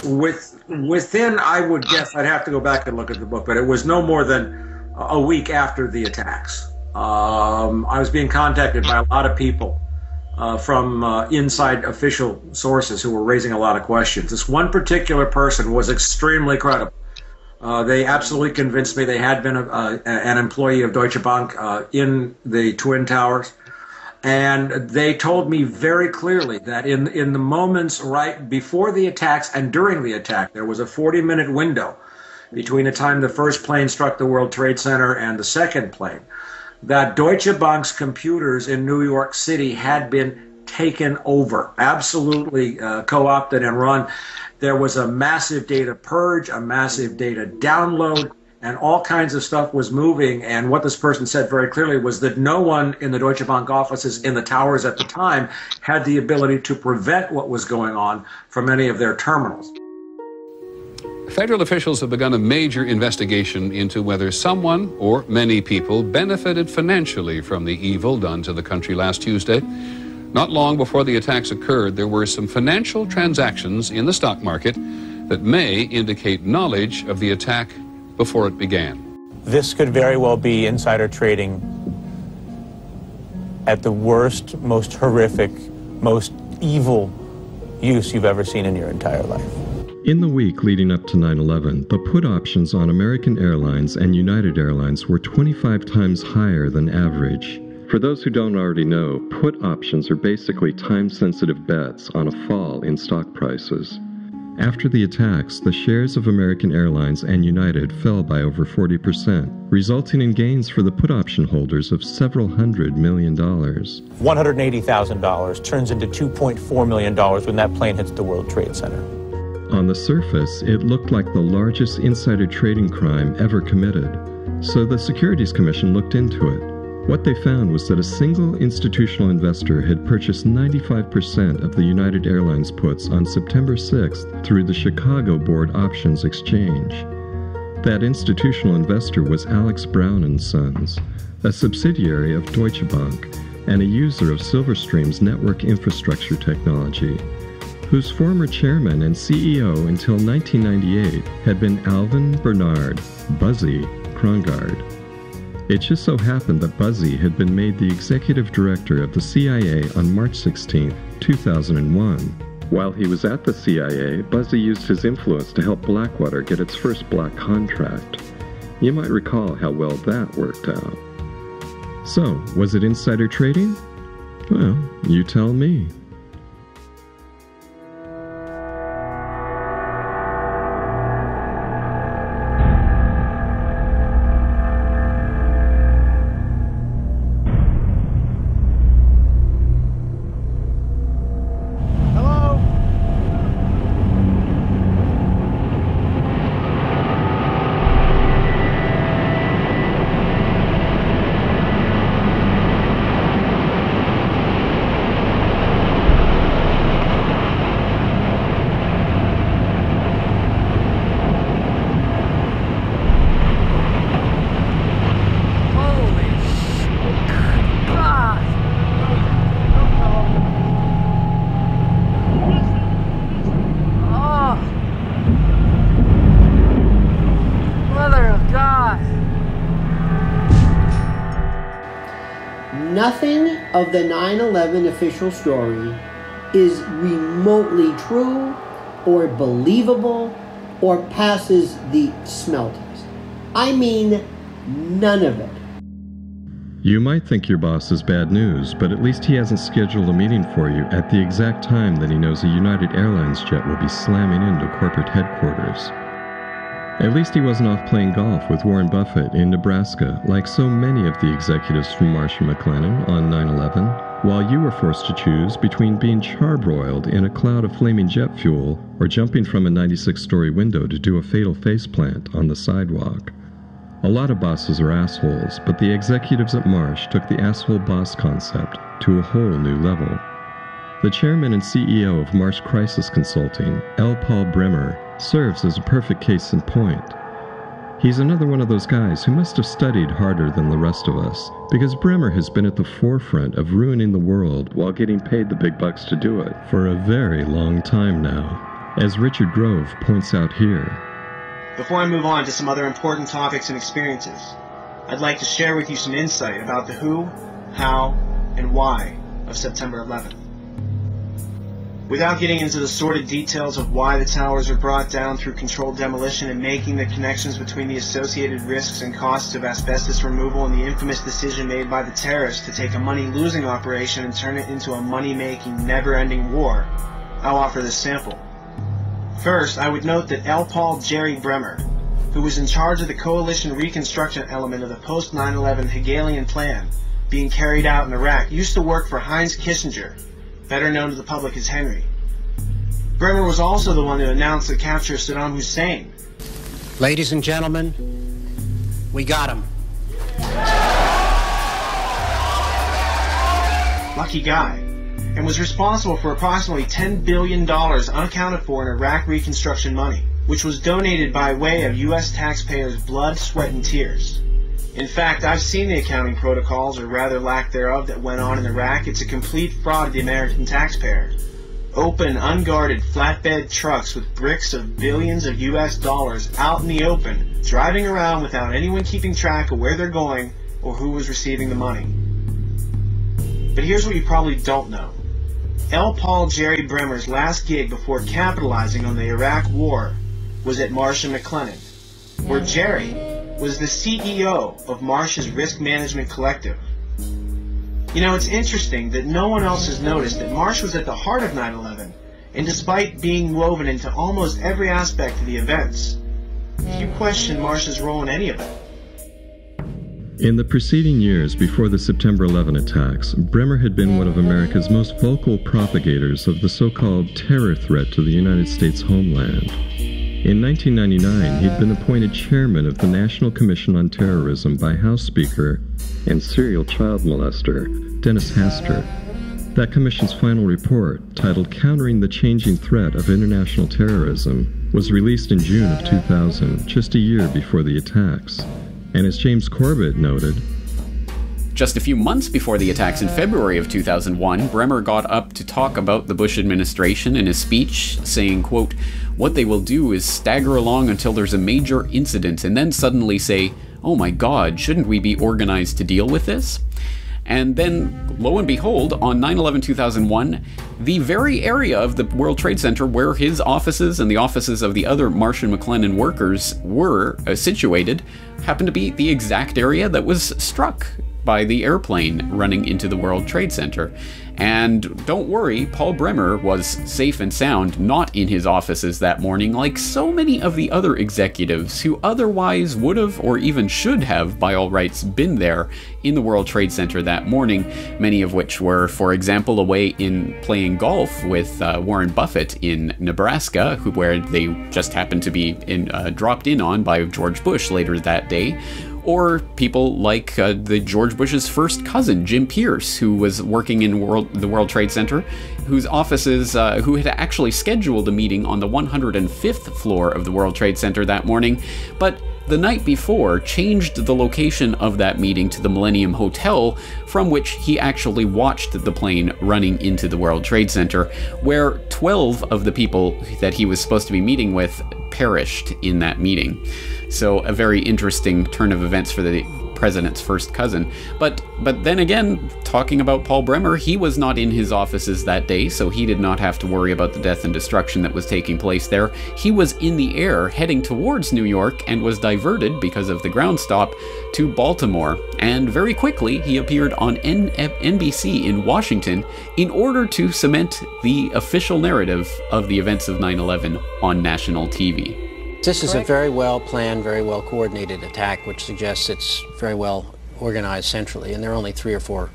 Within, I would guess, I'd have to go back and look at the book, but it was no more than a week after the attacks. I was being contacted by a lot of people from inside official sources who were raising a lot of questions. This one particular person was extremely credible. They absolutely convinced me they had been an employee of Deutsche Bank in the Twin Towers. And they told me very clearly that in the moments right before the attacks and during the attack, there was a 40-minute window between the time the first plane struck the World Trade Center and the second plane, that Deutsche Bank's computers in New York City had been taken over, absolutely co-opted and run. There was a massive data purge, a massive data download, and all kinds of stuff was moving. And what this person said very clearly was that no one in the Deutsche Bank offices in the towers at the time had the ability to prevent what was going on from any of their terminals. Federal officials have begun a major investigation into whether someone or many people benefited financially from the evil done to the country last Tuesday. Not long before the attacks occurred, there were some financial transactions in the stock market that may indicate knowledge of the attack before it began. This could very well be insider trading at the worst, most horrific, most evil use you've ever seen in your entire life. In the week leading up to 9/11, the put options on American Airlines and United Airlines were 25 times higher than average. For those who don't already know, put options are basically time-sensitive bets on a fall in stock prices. After the attacks, the shares of American Airlines and United fell by over 40%, resulting in gains for the put option holders of several $100 million. $180,000 turns into $2.4 million when that plane hits the World Trade Center. On the surface, it looked like the largest insider trading crime ever committed, so the Securities Commission looked into it. What they found was that a single institutional investor had purchased 95% of the United Airlines puts on September 6th through the Chicago Board Options Exchange. That institutional investor was Alex Brown & Sons, a subsidiary of Deutsche Bank and a user of Silverstream's network infrastructure technology, whose former chairman and CEO until 1998 had been Alvin Bernard Buzzy Krongard. It just so happened that Buzzy had been made the executive director of the CIA on March 16, 2001. While he was at the CIA, Buzzy used his influence to help Blackwater get its first black contract. You might recall how well that worked out. So, was it insider trading? Well, you tell me. Nothing of the 9/11 official story is remotely true or believable or passes the smell test. I mean, none of it. You might think your boss is bad news, but at least he hasn't scheduled a meeting for you at the exact time that he knows a United Airlines jet will be slamming into corporate headquarters. At least he wasn't off playing golf with Warren Buffett in Nebraska, like so many of the executives from Marsh & McLennan on 9/11, while you were forced to choose between being charbroiled in a cloud of flaming jet fuel or jumping from a 96-story window to do a fatal faceplant on the sidewalk. A lot of bosses are assholes, but the executives at Marsh took the asshole boss concept to a whole new level. The chairman and CEO of Marsh Crisis Consulting, L. Paul Bremer, serves as a perfect case in point. He's another one of those guys who must have studied harder than the rest of us, because Bremer has been at the forefront of ruining the world while getting paid the big bucks to do it for a very long time now, as Richard Grove points out here. Before I move on to some other important topics and experiences, I'd like to share with you some insight about the who, how, and why of September 11th. Without getting into the sordid details of why the towers were brought down through controlled demolition and making the connections between the associated risks and costs of asbestos removal and the infamous decision made by the terrorists to take a money-losing operation and turn it into a money-making, never-ending war, I'll offer this sample. First, I would note that L. Paul Jerry Bremer, who was in charge of the coalition reconstruction element of the post-9/11 Hegelian plan being carried out in Iraq, used to work for Heinz Kissinger, better known to the public as Henry. Bremer was also the one who announced the capture of Saddam Hussein. Ladies and gentlemen, we got him. Lucky guy. And was responsible for approximately $10 billion unaccounted for in Iraq reconstruction money, which was donated by way of U.S. taxpayers' blood, sweat, and tears. In fact, I've seen the accounting protocols, or rather lack thereof, that went on in Iraq. It's a complete fraud of the American taxpayer. Open, unguarded flatbed trucks with bricks of billions of U.S. dollars out in the open, driving around without anyone keeping track of where they're going or who was receiving the money. But here's what you probably don't know. L. Paul Jerry Bremer's last gig before capitalizing on the Iraq War was at Marsh & McLennan, where Jerry was the CEO of Marsh's Risk Management Collective. You know, it's interesting that no one else has noticed that Marsh was at the heart of 9/11, and despite being woven into almost every aspect of the events, few question Marsh's role in any of it. In the preceding years before the September 11 attacks, Bremer had been one of America's most vocal propagators of the so-called terror threat to the United States homeland. In 1999, he'd been appointed chairman of the National Commission on Terrorism by House Speaker and serial child molester Dennis Hastert. That commission's final report, titled Countering the Changing Threat of International Terrorism, was released in June of 2000, just a year before the attacks. And as James Corbett noted, just a few months before the attacks in February of 2001, Bremer got up to talk about the Bush administration in his speech, saying, quote, "What they will do is stagger along until there's a major incident and then suddenly say, oh my God, shouldn't we be organized to deal with this?" And then, lo and behold, on 9/11/2001, the very area of the World Trade Center where his offices and the offices of the other Marsh & McLennan workers were situated happened to be the exact area that was struck by the airplane running into the World Trade Center. And don't worry, Paul Bremer was safe and sound, not in his offices that morning, like so many of the other executives who otherwise would have or even should have, by all rights, been there in the World Trade Center that morning, many of which were, for example, away in playing golf with Warren Buffett in Nebraska, where they just happened to be dropped in on by George Bush later that day. Or people like the George Bush's first cousin, Jim Pierce, who was working in the World Trade Center, whose offices, who had actually scheduled a meeting on the 105th floor of the World Trade Center that morning, but the night before changed the location of that meeting to the Millennium Hotel, from which he actually watched the plane running into the World Trade Center, where 12 of the people that he was supposed to be meeting with perished in that meeting. So a very interesting turn of events for the president's first cousin. But then again, talking about Paul Bremer, he was not in his offices that day, so he did not have to worry about the death and destruction that was taking place there. He was in the air heading towards New York and was diverted because of the ground stop to Baltimore. And very quickly, he appeared on NBC in Washington in order to cement the official narrative of the events of 9/11 on national TV. This is a very well planned, very well coordinated attack, which suggests it's very well organized centrally, and there are only 3 or 4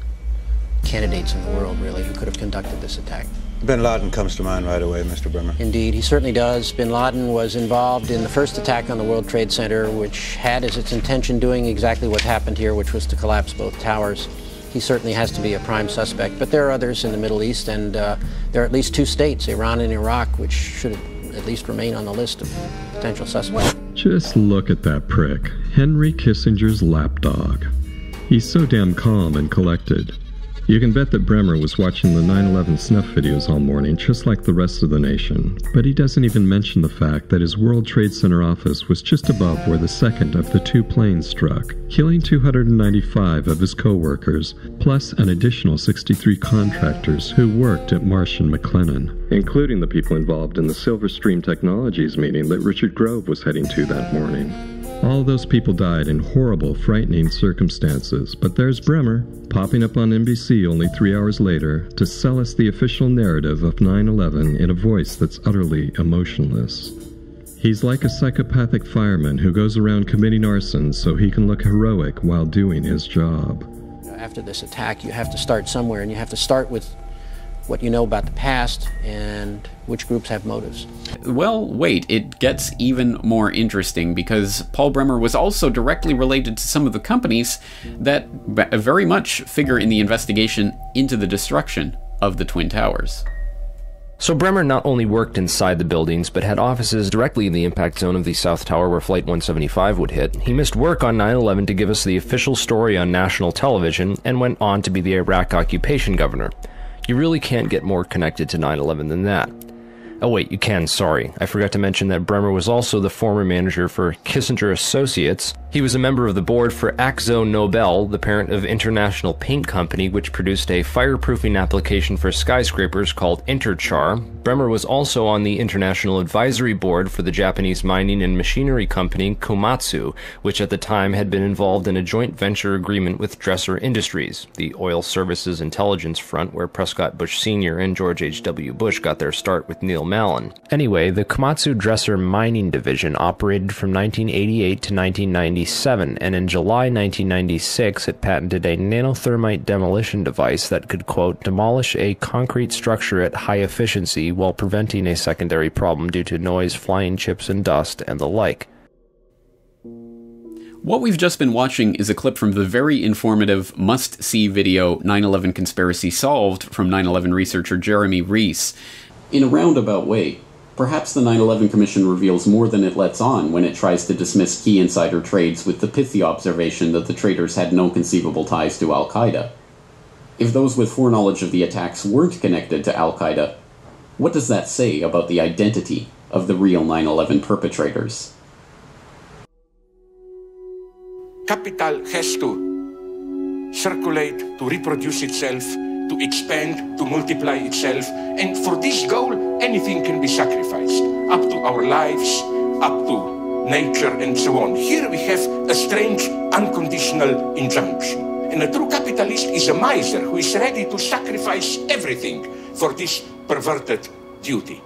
candidates in the world, really, who could have conducted this attack. Bin Laden comes to mind right away, Mr. Bremer. Indeed, he certainly does. Bin Laden was involved in the first attack on the World Trade Center, which had as its intention doing exactly what happened here, which was to collapse both towers. He certainly has to be a prime suspect, but there are others in the Middle East, and there are at least 2 states, Iran and Iraq, which should at least remain on the list of potential suspects. Just look at that prick, Henry Kissinger's lapdog. He's so damn calm and collected. You can bet that Bremer was watching the 9/11 snuff videos all morning, just like the rest of the nation. But he doesn't even mention the fact that his World Trade Center office was just above where the second of the 2 planes struck, killing 295 of his co-workers, plus an additional 63 contractors who worked at Marsh & McLennan, including the people involved in the Silverstream Technologies meeting that Richard Grove was heading to that morning. All those people died in horrible, frightening circumstances, but there's Bremer, popping up on NBC only 3 hours later to sell us the official narrative of 9/11 in a voice that's utterly emotionless. He's like a psychopathic fireman who goes around committing arson so he can look heroic while doing his job. After this attack, you have to start somewhere, and you have to start with what you know about the past and which groups have motives. Well, wait, it gets even more interesting because Paul Bremer was also directly related to some of the companies that very much figure in the investigation into the destruction of the Twin Towers. So Bremer not only worked inside the buildings, but had offices directly in the impact zone of the South Tower where Flight 175 would hit. He missed work on 9/11 to give us the official story on national television and went on to be the Iraq occupation governor. You really can't get more connected to 9/11 than that. Oh wait, you can, sorry. I forgot to mention that Bremer was also the former manager for Kissinger Associates. He was a member of the board for Akzo Nobel, the parent of International Paint Company, which produced a fireproofing application for skyscrapers called Interchar. Bremer was also on the International Advisory Board for the Japanese mining and machinery company Komatsu, which at the time had been involved in a joint venture agreement with Dresser Industries, the oil services intelligence front where Prescott Bush Sr. and George H.W. Bush got their start with Neil Mallon. Anyway, the Komatsu Dresser mining division operated from 1988 to 1997, and in July 1996 it patented a nanothermite demolition device that could, quote, demolish a concrete structure at high efficiency while preventing a secondary problem due to noise, flying chips and dust, and the like. What we've just been watching is a clip from the very informative, must-see video 9/11 Conspiracy Solved from 9/11 researcher Jeremy Reese. In a roundabout way, perhaps the 9/11 Commission reveals more than it lets on when it tries to dismiss key insider trades with the pithy observation that the traders had no conceivable ties to Al-Qaeda. If those with foreknowledge of the attacks weren't connected to Al-Qaeda, what does that say about the identity of the real 9/11 perpetrators? Capital has to circulate, to reproduce itself, to expand, to multiply itself, and for this goal, anything can be sacrificed, up to our lives, up to nature, and so on. Here we have a strange, unconditional injunction. And a true capitalist is a miser who is ready to sacrifice everything for this perverted duty.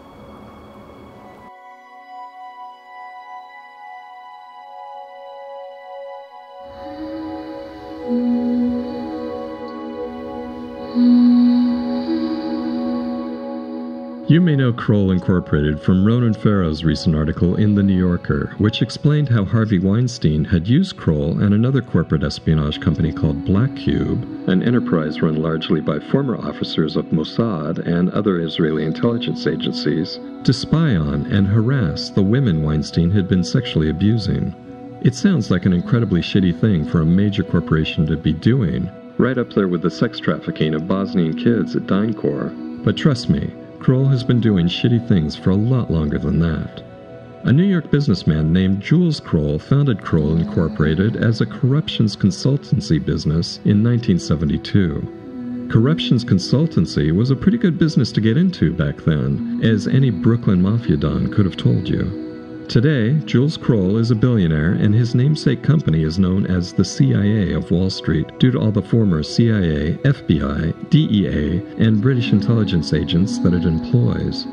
You may know Kroll Incorporated from Ronan Farrow's recent article in The New Yorker, which explained how Harvey Weinstein had used Kroll and another corporate espionage company called Black Cube, an enterprise run largely by former officers of Mossad and other Israeli intelligence agencies, to spy on and harass the women Weinstein had been sexually abusing. It sounds like an incredibly shitty thing for a major corporation to be doing, right up there with the sex trafficking of Bosnian kids at DynCorp. But trust me, Kroll has been doing shitty things for a lot longer than that. A New York businessman named Jules Kroll founded Kroll Incorporated as a corruptions consultancy business in 1972. Corruptions consultancy was a pretty good business to get into back then, as any Brooklyn Mafia don could have told you. Today, Jules Kroll is a billionaire, and his namesake company is known as the CIA of Wall Street due to all the former CIA, FBI, DEA, and British intelligence agents that it employs.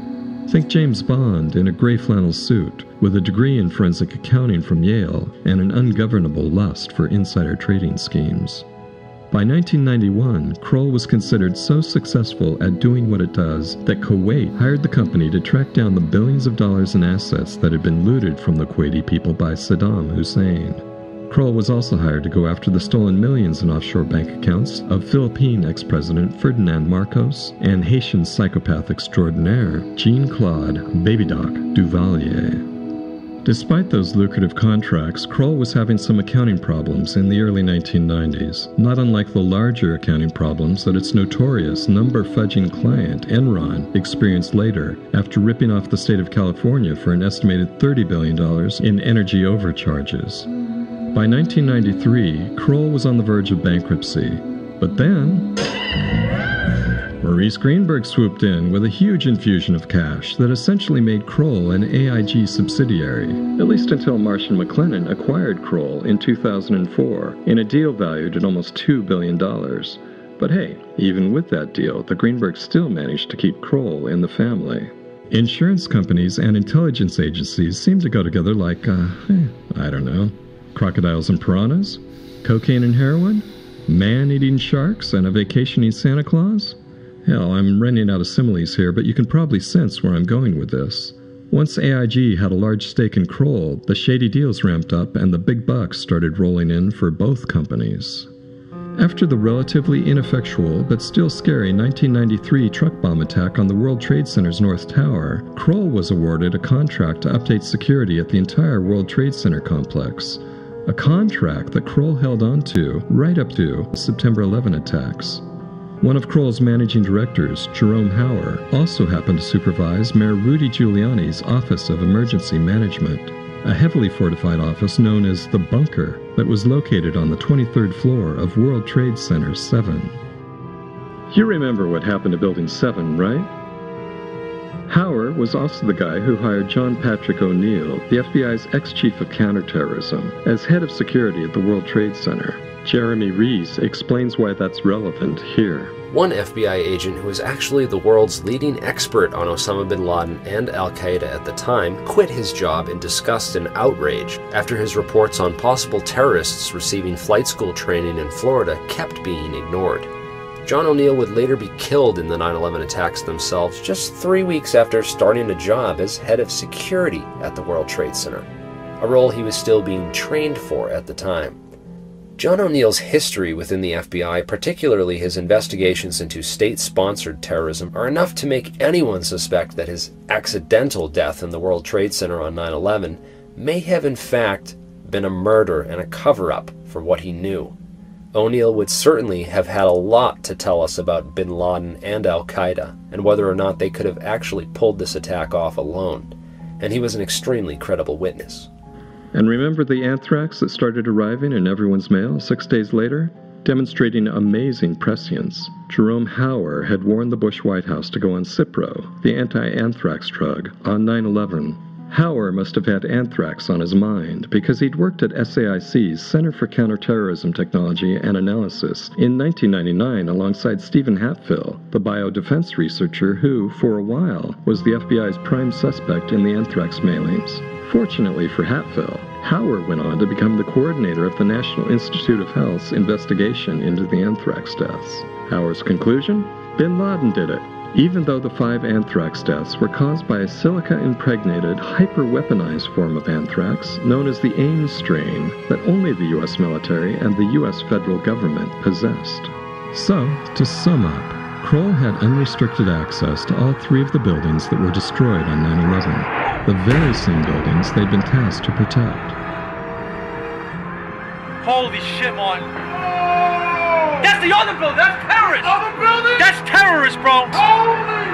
Think James Bond in a gray flannel suit, with a degree in forensic accounting from Yale and an ungovernable lust for insider trading schemes. By 1991, Kroll was considered so successful at doing what it does that Kuwait hired the company to track down the billions of dollars in assets that had been looted from the Kuwaiti people by Saddam Hussein. Kroll was also hired to go after the stolen millions in offshore bank accounts of Philippine ex-president Ferdinand Marcos and Haitian psychopath extraordinaire Jean-Claude Baby Doc Duvalier. Despite those lucrative contracts, Kroll was having some accounting problems in the early 1990s, not unlike the larger accounting problems that its notorious number-fudging client, Enron, experienced later after ripping off the state of California for an estimated $30 billion in energy overcharges. By 1993, Kroll was on the verge of bankruptcy, but then Maurice Greenberg swooped in with a huge infusion of cash that essentially made Kroll an AIG subsidiary, at least until Marsh & McLennan acquired Kroll in 2004 in a deal valued at almost $2 billion. But hey, even with that deal, the Greenbergs still managed to keep Kroll in the family. Insurance companies and intelligence agencies seem to go together like, I don't know, crocodiles and piranhas? Cocaine and heroin? Man-eating sharks and a vacationing Santa Claus? Hell, I'm running out of similes here, but you can probably sense where I'm going with this. Once AIG had a large stake in Kroll, the shady deals ramped up and the big bucks started rolling in for both companies. After the relatively ineffectual but still scary 1993 truck bomb attack on the World Trade Center's North Tower, Kroll was awarded a contract to update security at the entire World Trade Center complex. A contract that Kroll held on to right up to September 11 attacks. One of Kroll's managing directors, Jerome Hauer, also happened to supervise Mayor Rudy Giuliani's Office of Emergency Management. a heavily fortified office known as the Bunker that was located on the 23rd floor of World Trade Center 7. You remember what happened to Building 7, right? Hauer was also the guy who hired John Patrick O'Neill, the FBI's ex-chief of counterterrorism, as head of security at the World Trade Center. Jeremy Rees explains why that's relevant here. One FBI agent who was actually the world's leading expert on Osama bin Laden and al-Qaeda at the time quit his job in disgust and outrage after his reports on possible terrorists receiving flight school training in Florida kept being ignored. John O'Neill would later be killed in the 9/11 attacks themselves just 3 weeks after starting a job as head of security at the World Trade Center, a role he was still being trained for at the time. John O'Neill's history within the FBI, particularly his investigations into state-sponsored terrorism, are enough to make anyone suspect that his accidental death in the World Trade Center on 9/11 may have in fact been a murder and a cover-up for what he knew. O'Neill would certainly have had a lot to tell us about bin Laden and al-Qaeda, and whether or not they could have actually pulled this attack off alone, and he was an extremely credible witness. And remember the anthrax that started arriving in everyone's mail 6 days later? Demonstrating amazing prescience, Jerome Hauer had warned the Bush White House to go on Cipro, the anti-anthrax drug, on 9/11. Hauer must have had anthrax on his mind because he'd worked at SAIC's Center for Counterterrorism Technology and Analysis in 1999 alongside Stephen Hatfill, the biodefense researcher who, for a while, was the FBI's prime suspect in the anthrax mailings. Fortunately for Hatfill, Hauer went on to become the coordinator of the National Institute of Health's investigation into the anthrax deaths. Hauer's conclusion? Bin Laden did it, even though the 5 anthrax deaths were caused by a silica-impregnated, hyper-weaponized form of anthrax known as the Ames strain that only the U.S. military and the U.S. federal government possessed. So, to sum up, Kroll had unrestricted access to all 3 of the buildings that were destroyed on 9/11. The very same buildings they'd been tasked to protect. Holy shit, Martin. That's the other building! That's terrorist! Other building? That's terrorist, bro! Holy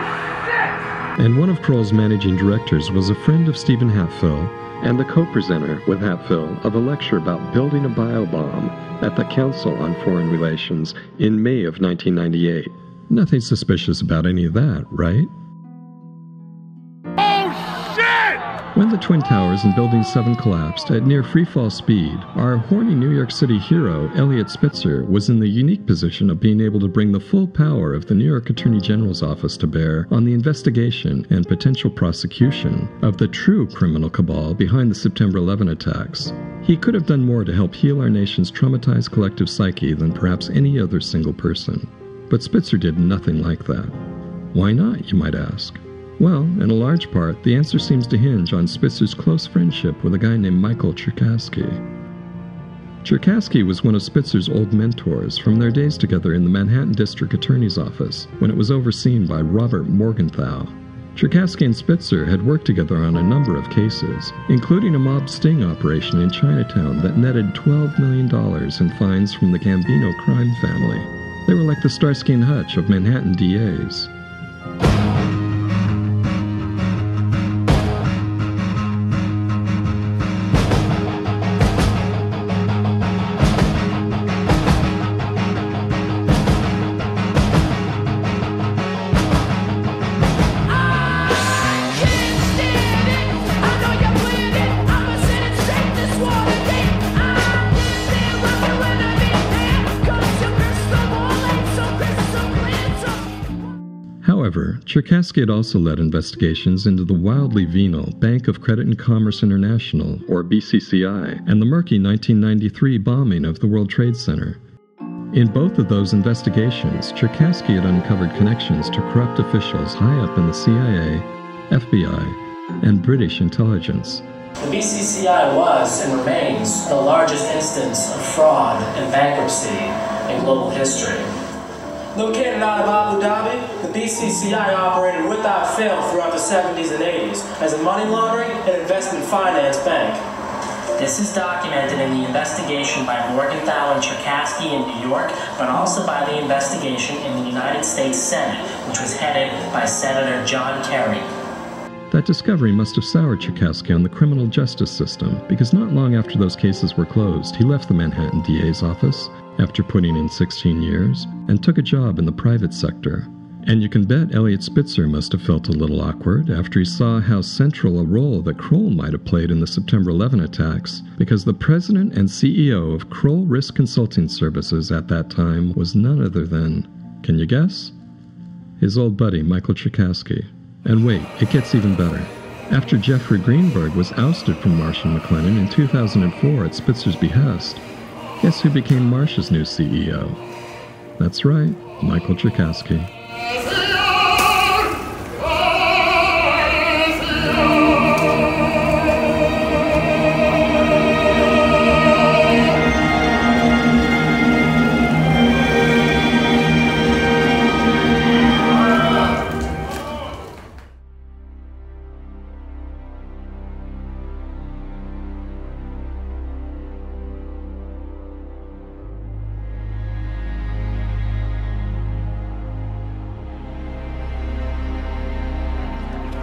shit! And one of Kroll's managing directors was a friend of Stephen Hatfill and the co-presenter with Hatfill of a lecture about building a biobomb at the Council on Foreign Relations in May of 1998. Nothing suspicious about any of that, right? When the Twin Towers in Building 7 collapsed at near freefall speed, our horny New York City hero, Eliot Spitzer, was in the unique position of being able to bring the full power of the New York Attorney General's office to bear on the investigation and potential prosecution of the true criminal cabal behind the September 11 attacks. He could have done more to help heal our nation's traumatized collective psyche than perhaps any other single person. But Spitzer did nothing like that. Why not, you might ask? Well, in a large part, the answer seems to hinge on Spitzer's close friendship with a guy named Michael Cherkasky. Cherkasky was one of Spitzer's old mentors from their days together in the Manhattan District Attorney's Office when it was overseen by Robert Morgenthau. Cherkasky and Spitzer had worked together on a number of cases, including a mob sting operation in Chinatown that netted $12 million in fines from the Gambino crime family. They were like the Starsky and Hutch of Manhattan DAs. However, Cherkasky had also led investigations into the wildly venal Bank of Credit and Commerce International, or BCCI, and the murky 1993 bombing of the World Trade Center. In both of those investigations, Cherkasky had uncovered connections to corrupt officials high up in the CIA, FBI, and British intelligence. The BCCI was and remains the largest instance of fraud and bankruptcy in global history. Located out of Abu Dhabi, the BCCI operated without fail throughout the 70s and 80s as a money laundering and investment finance bank. This is documented in the investigation by Morgenthau and Cherkasky in New York, but also by the investigation in the United States Senate, which was headed by Senator John Kerry. That discovery must have soured Cherkasky on the criminal justice system, because not long after those cases were closed, he left the Manhattan DA's office after putting in 16 years and took a job in the private sector. And you can bet Eliot Spitzer must have felt a little awkward after he saw how central a role that Kroll might have played in the September 11 attacks, because the president and CEO of Kroll Risk Consulting Services at that time was none other than, can you guess? His old buddy, Michael Cherkasky. And wait, it gets even better. After Jeffrey Greenberg was ousted from Marsh & McLennan in 2004 at Spitzer's behest, guess who became Marsh's new CEO? That's right, Michael Cherkasky.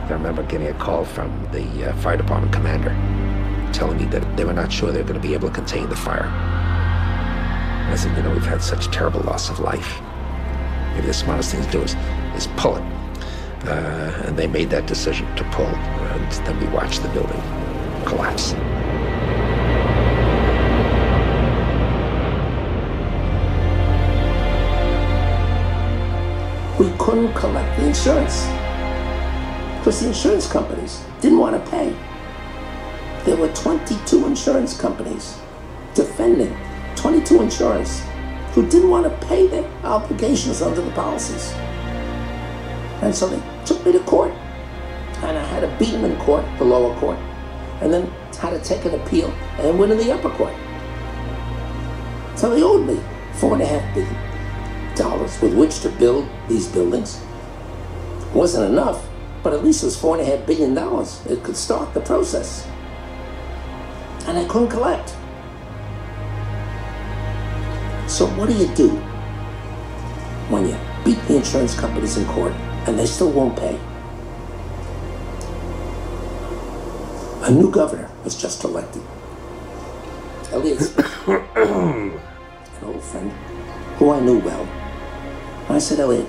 I remember getting a call from the fire department commander telling me that they were not sure they were going to be able to contain the fire. And I said, you know, we've had such terrible loss of life. Maybe the smartest thing to do is pull it. And they made that decision to pull, and then we watched the building collapse. We couldn't collect the insurance because the insurance companies didn't want to pay. There were 22 insurance companies defending 22 insurers who didn't want to pay their obligations under the policies. And so they took me to court, and I had to beat them in court, the lower court, and then had to take an appeal and win in the upper court. So they owed me $4.5 billion with which to build these buildings. It wasn't enough, but at least it was $4.5 billion. It could start the process. And I couldn't collect. So what do you do when you beat the insurance companies in court and they still won't pay? A new governor was just elected. Eliot Spitzer, an old friend who I knew well. I said, Eliot,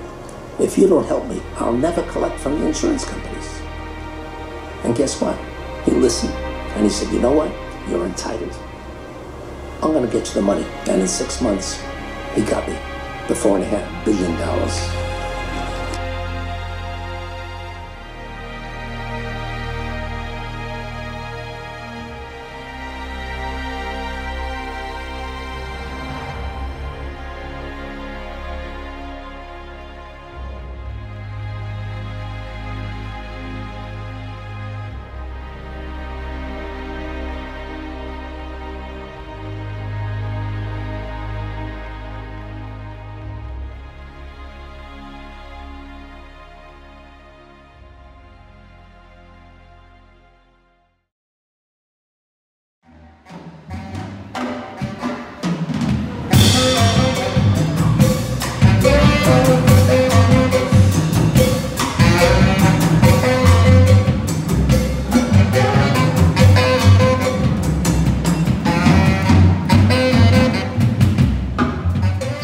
if you don't help me, I'll never collect from the insurance companies. And guess what? He listened, and he said, you know what? You're entitled. I'm gonna get you the money. And in 6 months, he got me the $4.5 billion.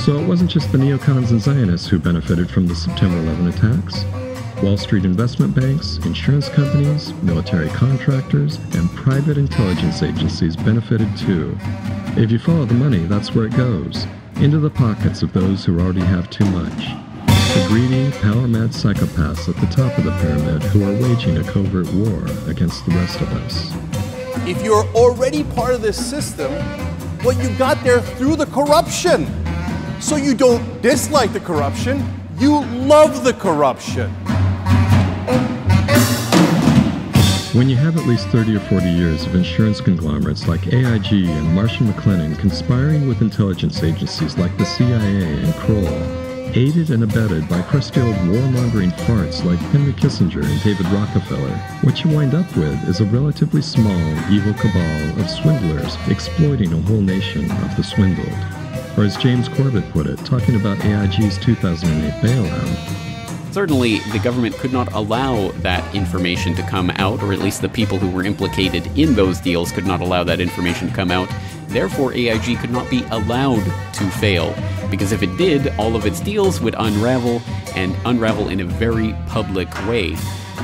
So it wasn't just the neocons and Zionists who benefited from the September 11 attacks. Wall Street investment banks, insurance companies, military contractors, and private intelligence agencies benefited too. If you follow the money, that's where it goes, into the pockets of those who already have too much. The greedy, power-mad psychopaths at the top of the pyramid who are waging a covert war against the rest of us. If you're already part of this system, well, you got there through the corruption. So you don't dislike the corruption, you love the corruption. When you have at least 30 or 40 years of insurance conglomerates like AIG and Marsh & McLennan conspiring with intelligence agencies like the CIA and Kroll, aided and abetted by crusty old warmongering farts like Henry Kissinger and David Rockefeller, what you wind up with is a relatively small, evil cabal of swindlers exploiting a whole nation of the swindled. Or as James Corbett put it, talking about AIG's 2008 bailout, Certainly, the government could not allow that information to come out, or at least the people who were implicated in those deals could not allow that information to come out. Therefore, AIG could not be allowed to fail, because if it did, all of its deals would unravel, and unravel in a very public way.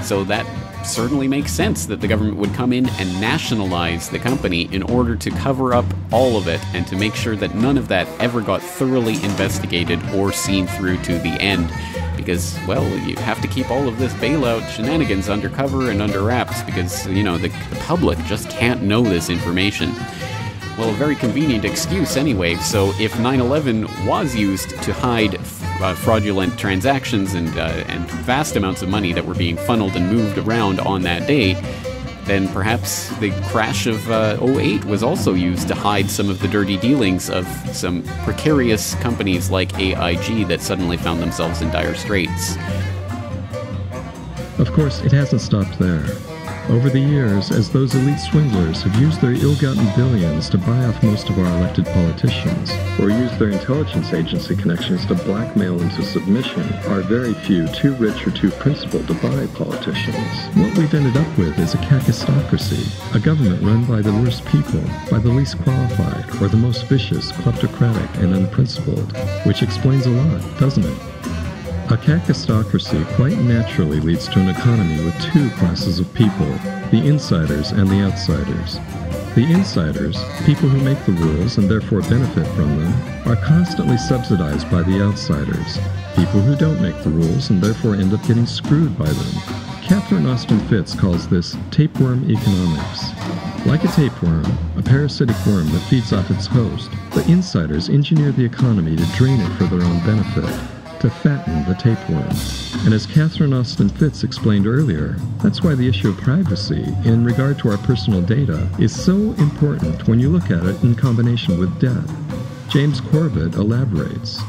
So that certainly makes sense that the government would come in and nationalize the company in order to cover up all of it and to make sure that none of that ever got thoroughly investigated or seen through to the end. Because, well, you have to keep all of this bailout shenanigans undercover and under wraps because, you know, the public just can't know this information. Well, a very convenient excuse anyway, so if 9/11 was used to hide fraudulent transactions and vast amounts of money that were being funneled and moved around on that day, then perhaps the crash of 2008 was also used to hide some of the dirty dealings of some precarious companies like AIG that suddenly found themselves in dire straits. Of course, it hasn't stopped there. Over the years, as those elite swindlers have used their ill-gotten billions to buy off most of our elected politicians, or used their intelligence agency connections to blackmail into submission our very few too rich or too principled to buy politicians, what we've ended up with is a kakistocracy, a government run by the worst people, by the least qualified, or the most vicious, kleptocratic, and unprincipled, which explains a lot, doesn't it? A kakistocracy quite naturally leads to an economy with two classes of people, the insiders and the outsiders. The insiders, people who make the rules and therefore benefit from them, are constantly subsidized by the outsiders, people who don't make the rules and therefore end up getting screwed by them. Catherine Austin Fitts calls this tapeworm economics. Like a tapeworm, a parasitic worm that feeds off its host, the insiders engineer the economy to drain it for their own benefit, to fatten the tapeworm. And as Catherine Austin Fitts explained earlier, that's why the issue of privacy in regard to our personal data is so important when you look at it in combination with death. James Corbett elaborates.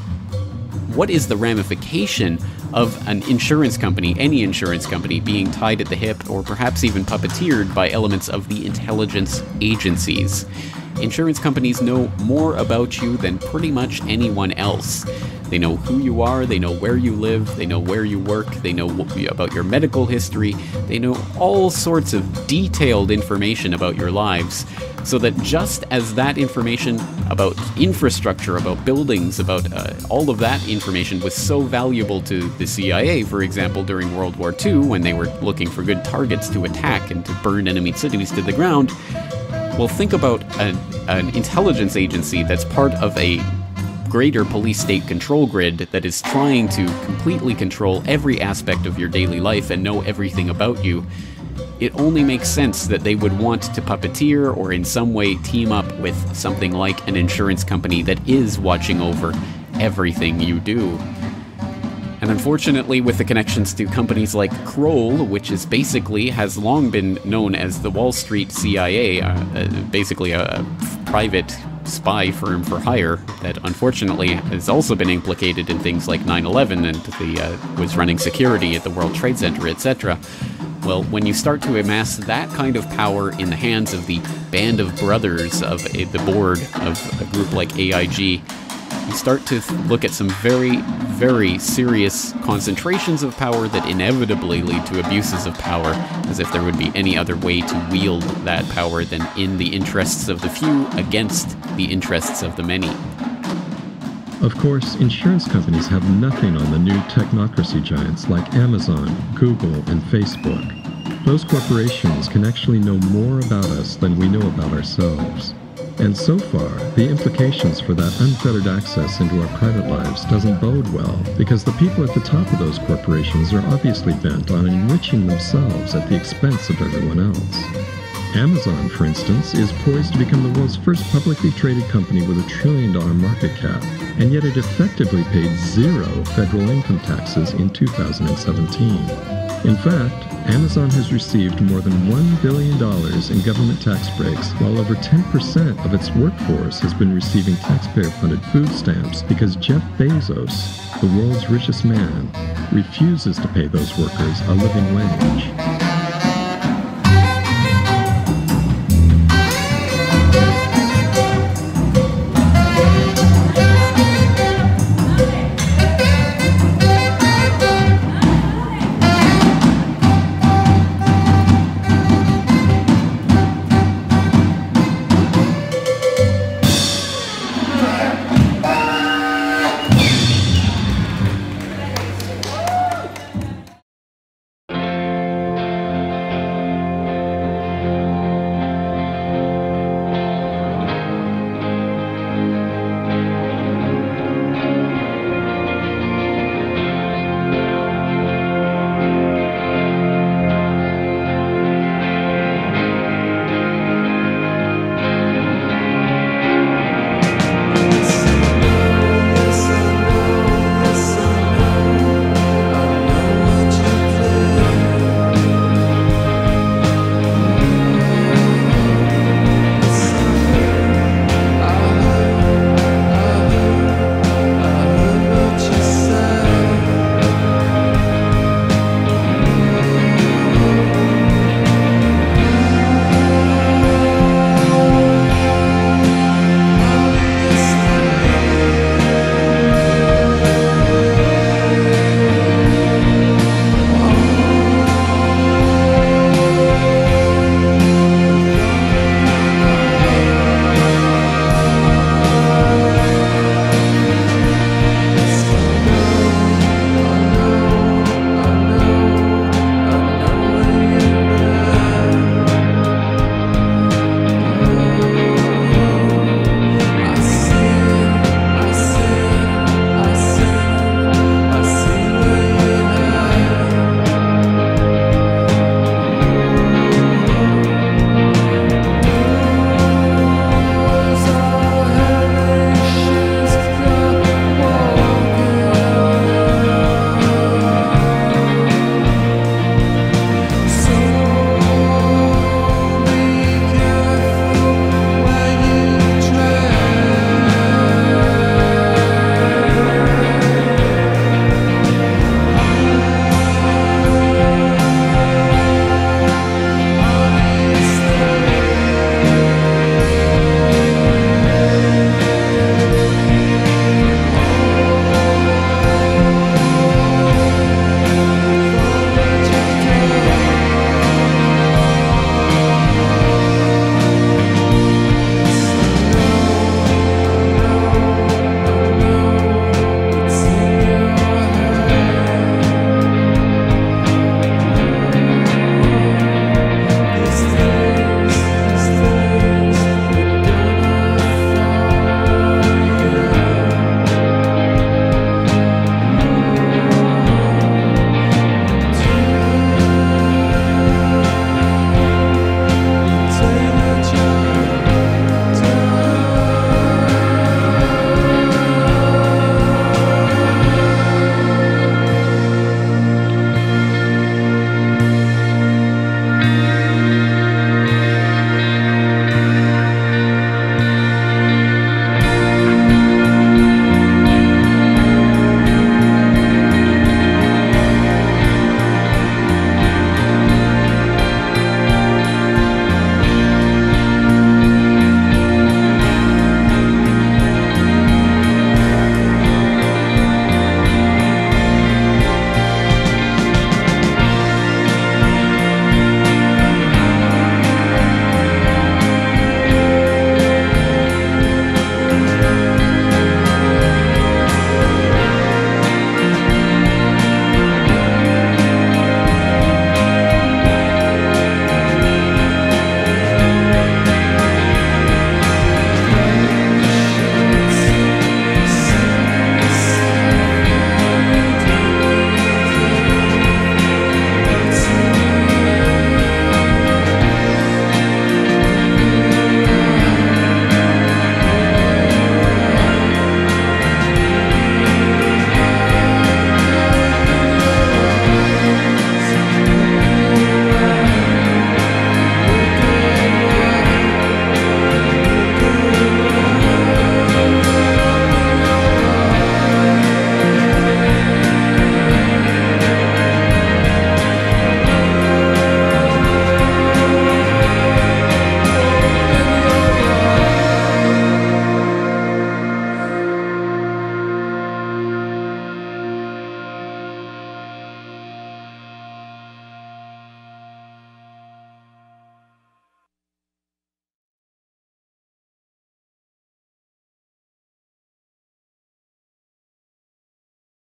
What is the ramification of an insurance company, any insurance company, being tied at the hip or perhaps even puppeteered by elements of the intelligence agencies? Insurance companies know more about you than pretty much anyone else. They know who you are, they know where you live, they know where you work, they know about your medical history, they know all sorts of detailed information about your lives, so that just as that information about infrastructure, about buildings, about all of that information was so valuable to the CIA, for example, during World War II, when they were looking for good targets to attack and to burn enemy cities to the ground, well, think about an intelligence agency that's part of a greater police state control grid that is trying to completely control every aspect of your daily life and know everything about you. It only makes sense that they would want to puppeteer or in some way team up with something like an insurance company that is watching over everything you do. And unfortunately, with the connections to companies like Kroll, which is basically has long been known as the Wall Street CIA, basically a private spy firm for hire that unfortunately has also been implicated in things like 9/11 and was running security at the World Trade Center, etc. Well, when you start to amass that kind of power in the hands of the band of brothers of the board of a group like AIG, you start to look at some very, very serious concentrations of power that inevitably lead to abuses of power, as if there would be any other way to wield that power than in the interests of the few against the interests of the many. Of course, insurance companies have nothing on the new technocracy giants like Amazon, Google, and Facebook. Those corporations can actually know more about us than we know about ourselves. And so far, the implications for that unfettered access into our private lives doesn't bode well, because the people at the top of those corporations are obviously bent on enriching themselves at the expense of everyone else. Amazon, for instance, is poised to become the world's first publicly traded company with $1 trillion market cap, and yet it effectively paid 0 federal income taxes in 2017. In fact, Amazon has received more than $1 billion in government tax breaks, while over 10% of its workforce has been receiving taxpayer-funded food stamps because Jeff Bezos, the world's richest man, refuses to pay those workers a living wage.